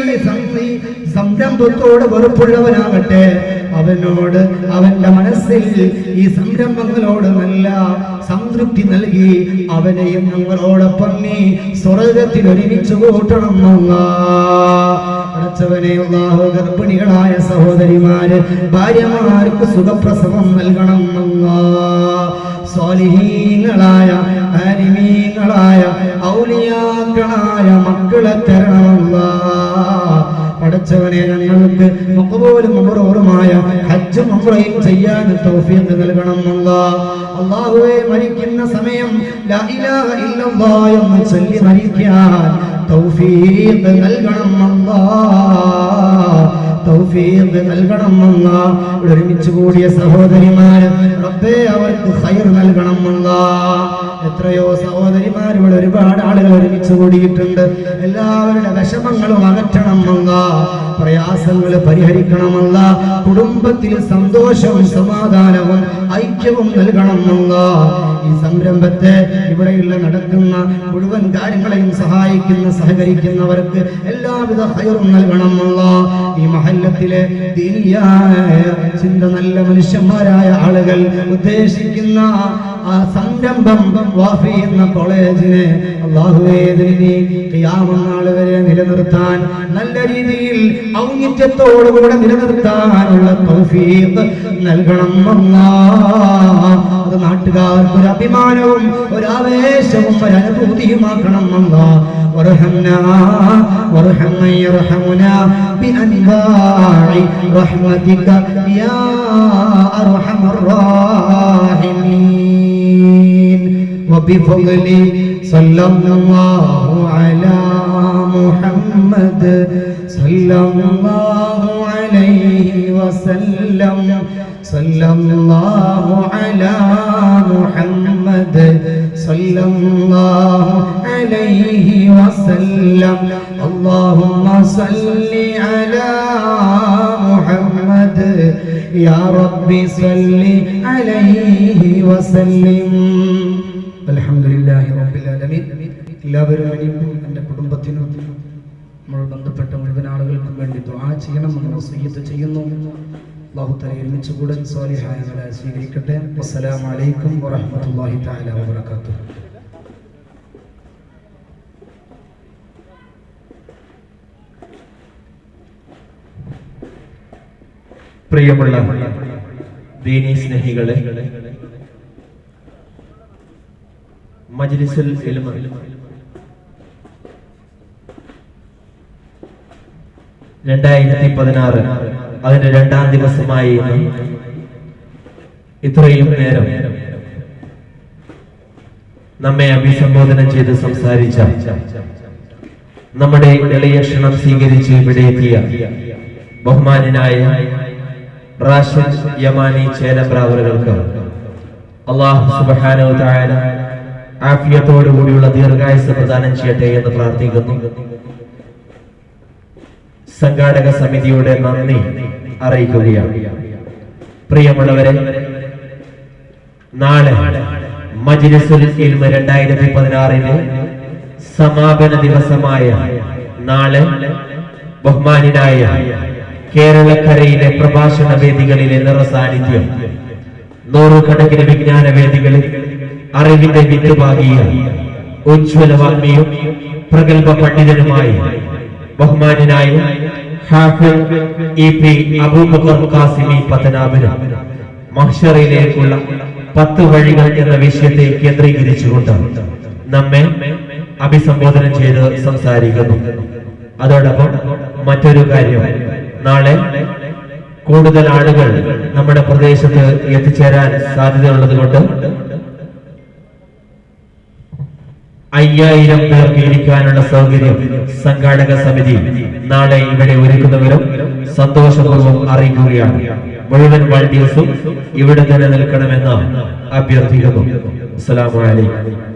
സംരംഭത്തോട് വെറുപ്പുള്ളവനാകട്ടെ, അവനോട് അവന്റെ മനസ്സിൽ ഈ സംരംഭങ്ങളോട് നല്ല സംതൃപ്തി നൽകി അവനെയും ഞങ്ങളോടൊപ്പം നീ സ്വർഗ്ഗത്തിൽ ഒരുമിച്ച് കൂട്ടണം അല്ലാഹ്. പടച്ചവനെ, അല്ലാഹു ഗർഭിണികളായ സഹോദരിമാര്, ഭാര്യമാർക്ക് സുഖപ്രസവം നൽകണം അല്ലാഹ്. സ്വാലിഹീങ്ങളായ ആലിമീങ്ങളായ ഔലിയാക്കളായ മക്കളെ തരണം അല്ലാഹ്. പടച്ചവനെ, ഞങ്ങൾക്ക് മഖബൂലും മബ്റൂറുമായ ഹജ്ജും ഉംറയും ചെയ്യാൻ തൗഫീഖ് നൽകണം അല്ലാഹ്. അല്ലാഹുവേ, മരിക്കുന്ന സമയം ലാ ഇലാഹ ഇല്ലല്ലാഹ് എന്ന് ചൊല്ലി മരിക്കാൻ തൗഫീഖ് നൽകണം അല്ലാഹ്, തൗഫീഖ് നൽകണം അല്ലാഹ്. ഒരുമിച്ച് കൂടിയ സഹോദരിമാര്, റബ്ബേ അവർക്ക് ഖൈർ നൽകണം അല്ലാഹ്. എത്രയോ സഹോദരിമാർ, ഇവിടെ ഒരുപാട് ആളുകൾ ഒരുമിച്ച് കൂടിയിട്ടുണ്ട്. എല്ലാവരുടെ വിഷമങ്ങളും അകറ്റണം അല്ലാഹ്, പ്രയാസങ്ങൾ പരിഹരിക്കണം അല്ലാഹ്. കുടുംബത്തിൽ സന്തോഷവും സമാധാനവും ഐക്യവും നൽകണം അല്ലാഹ്. ഈ സംരംഭത്തെ, ഇവിടെയുള്ള നടക്കുന്ന മുഴുവൻ കാര്യങ്ങളെയും സഹായിക്കുന്ന സഹകരിക്കുന്നവർക്ക് എല്ലാവിധ ഖൈറും നൽകണം അല്ലാഹ്. ഈ മഹല്ലത്തിലെ ദീനിയായ ചിന്ത നല്ല മനുഷ്യന്മാരായ ആളുകൾ ഉദ്ദേശിക്കുന്ന ആ സംരംഭം വാഫി എന്ന കോളേജിനെ അല്ലാഹുവേ, ഇതിനെ ഖിയാമത്ത് നാൾ വരെ നിലനിർത്താൻ, നല്ല രീതിയിൽ ഔന്നിത്യത്തോടുകൂടെ നിലനിർത്താനുള്ള തൗഫീഖ് നൽകണം അല്ലാഹ്. അത് നാട്ടുകാർക്ക് ഒരു അഭിമാനവും ഒരു ആവേശവും ഒരു അനുഭൂതിയുമാക്കണം അല്ലാഹ്. വർഹംനാ വർഹം മൻ യർഹമുനാ ബിഅൻവാഇ റഹ്മതിക യാ അർഹമർ റഹീമീൻ. وبفضل صلى الله على محمد صلى الله عليه وسلم صلى الله على محمد صلى الله عليه وسلم اللهم صل على محمد يا رب صل عليه وسلم الحمد لله رب العالمين. എല്ലാവരും എൻ്റെ കുടുംബത്തിനും നമ്മൾ ബന്ധപ്പെട്ട മുഴുവൻ ആളുകൾക്കും വേണ്ടി ദുആ ചെയ്യണമെന്ന് വസിയ്യത്ത് ചെയ്യുന്നു. അല്ലാഹു തആല ഒരുമിച്ച് കൂടാൻ സ്വാലിഹായ അമൽ സ്വീകരിക്കട്ടെ. അസ്സലാമു അലൈക്കും വറഹ്മത്തുള്ളാഹി തആല വബറകാതുഹു. പ്രിയമുള്ള ദീനീ സ്നേഹികളെ, മജ്ലിസുൽ ഇൽമ 2016 അതിന്റെ 2ാം ദിവസമായി ഇത്രയും നേരം നമ്മെ അഭിസംബോധന ചെയ്ത് സംസാരിച്ച നമ്മുടെ എളിയ ക്ഷണം സ്വീകരിച്ച് ഇവിടെ എത്തിയ ബഹുമാനായ റാഷിദ് യമാനി ചേലമ്പ്രാവറുകൾക്ക് അല്ലാഹു സുബ്ഹാനഹു വ തആല ആഫിയത്തോടു കൂടിയുള്ള ദീർഘായുസ്സ് പ്രദാനം ചെയ്യട്ടെ എന്ന് പ്രാർത്ഥിക്കുന്നു. സംഘാടക സമിതിയുടെ നന്ദി അറിയിക്കുകയാണ്. പ്രിയമുള്ളവരെ, നാളെ മജ്ലിസുൽ ഇൽമ് 2016 സമാപന ദിവസമായ നാളെ ബഹുമാനായ കേരളക്കരയിലെ പ്രഭാഷണ വേദികളിലെ നിറസാന്നിധ്യം, നൂറുകണക്കിന് വിജ്ഞാന വേദികളിൽ അറിവിന്റെ വിത്തുപാകിയ ഉജ്ജ്വല വാഗ്മിയും പ്രഗത്ഭ പണ്ഡിതനുമായി ബഹുമാനായ ഹാഫിദ് ഇ.പി. അബൂബക്കർ ഖാസിമി പത്തനാപുരം മഹ്ശറിലേക്കുള്ള 10 വഴികൾ എന്ന വിഷയത്തെ കേന്ദ്രീകരിച്ചുകൊണ്ട് നമ്മെ അഭിസംബോധന ചെയ്ത് സംസാരിക്കുന്നു. അതോടൊപ്പം മറ്റൊരു കാര്യം, നാളെ കൂടുതൽ ആളുകൾ നമ്മുടെ പ്രദേശത്ത് എത്തിച്ചേരാൻ സാധ്യതയുള്ളത് കൊണ്ട് 5000 പേർക്ക് ഇരിക്കാനുള്ള സൗകര്യം സംഘാടക സമിതി നാളെ ഇവിടെ ഒരുക്കുന്നവരും സന്തോഷപൂർവ്വം അറിയിക്കുകയാണ്. മുഴുവൻ വോളണ്ടിയേഴ്സും ഇവിടെ തന്നെ നിൽക്കണമെന്ന് അഭ്യർത്ഥിക്കുന്നു. അസ്സലാമു അലൈക്കും.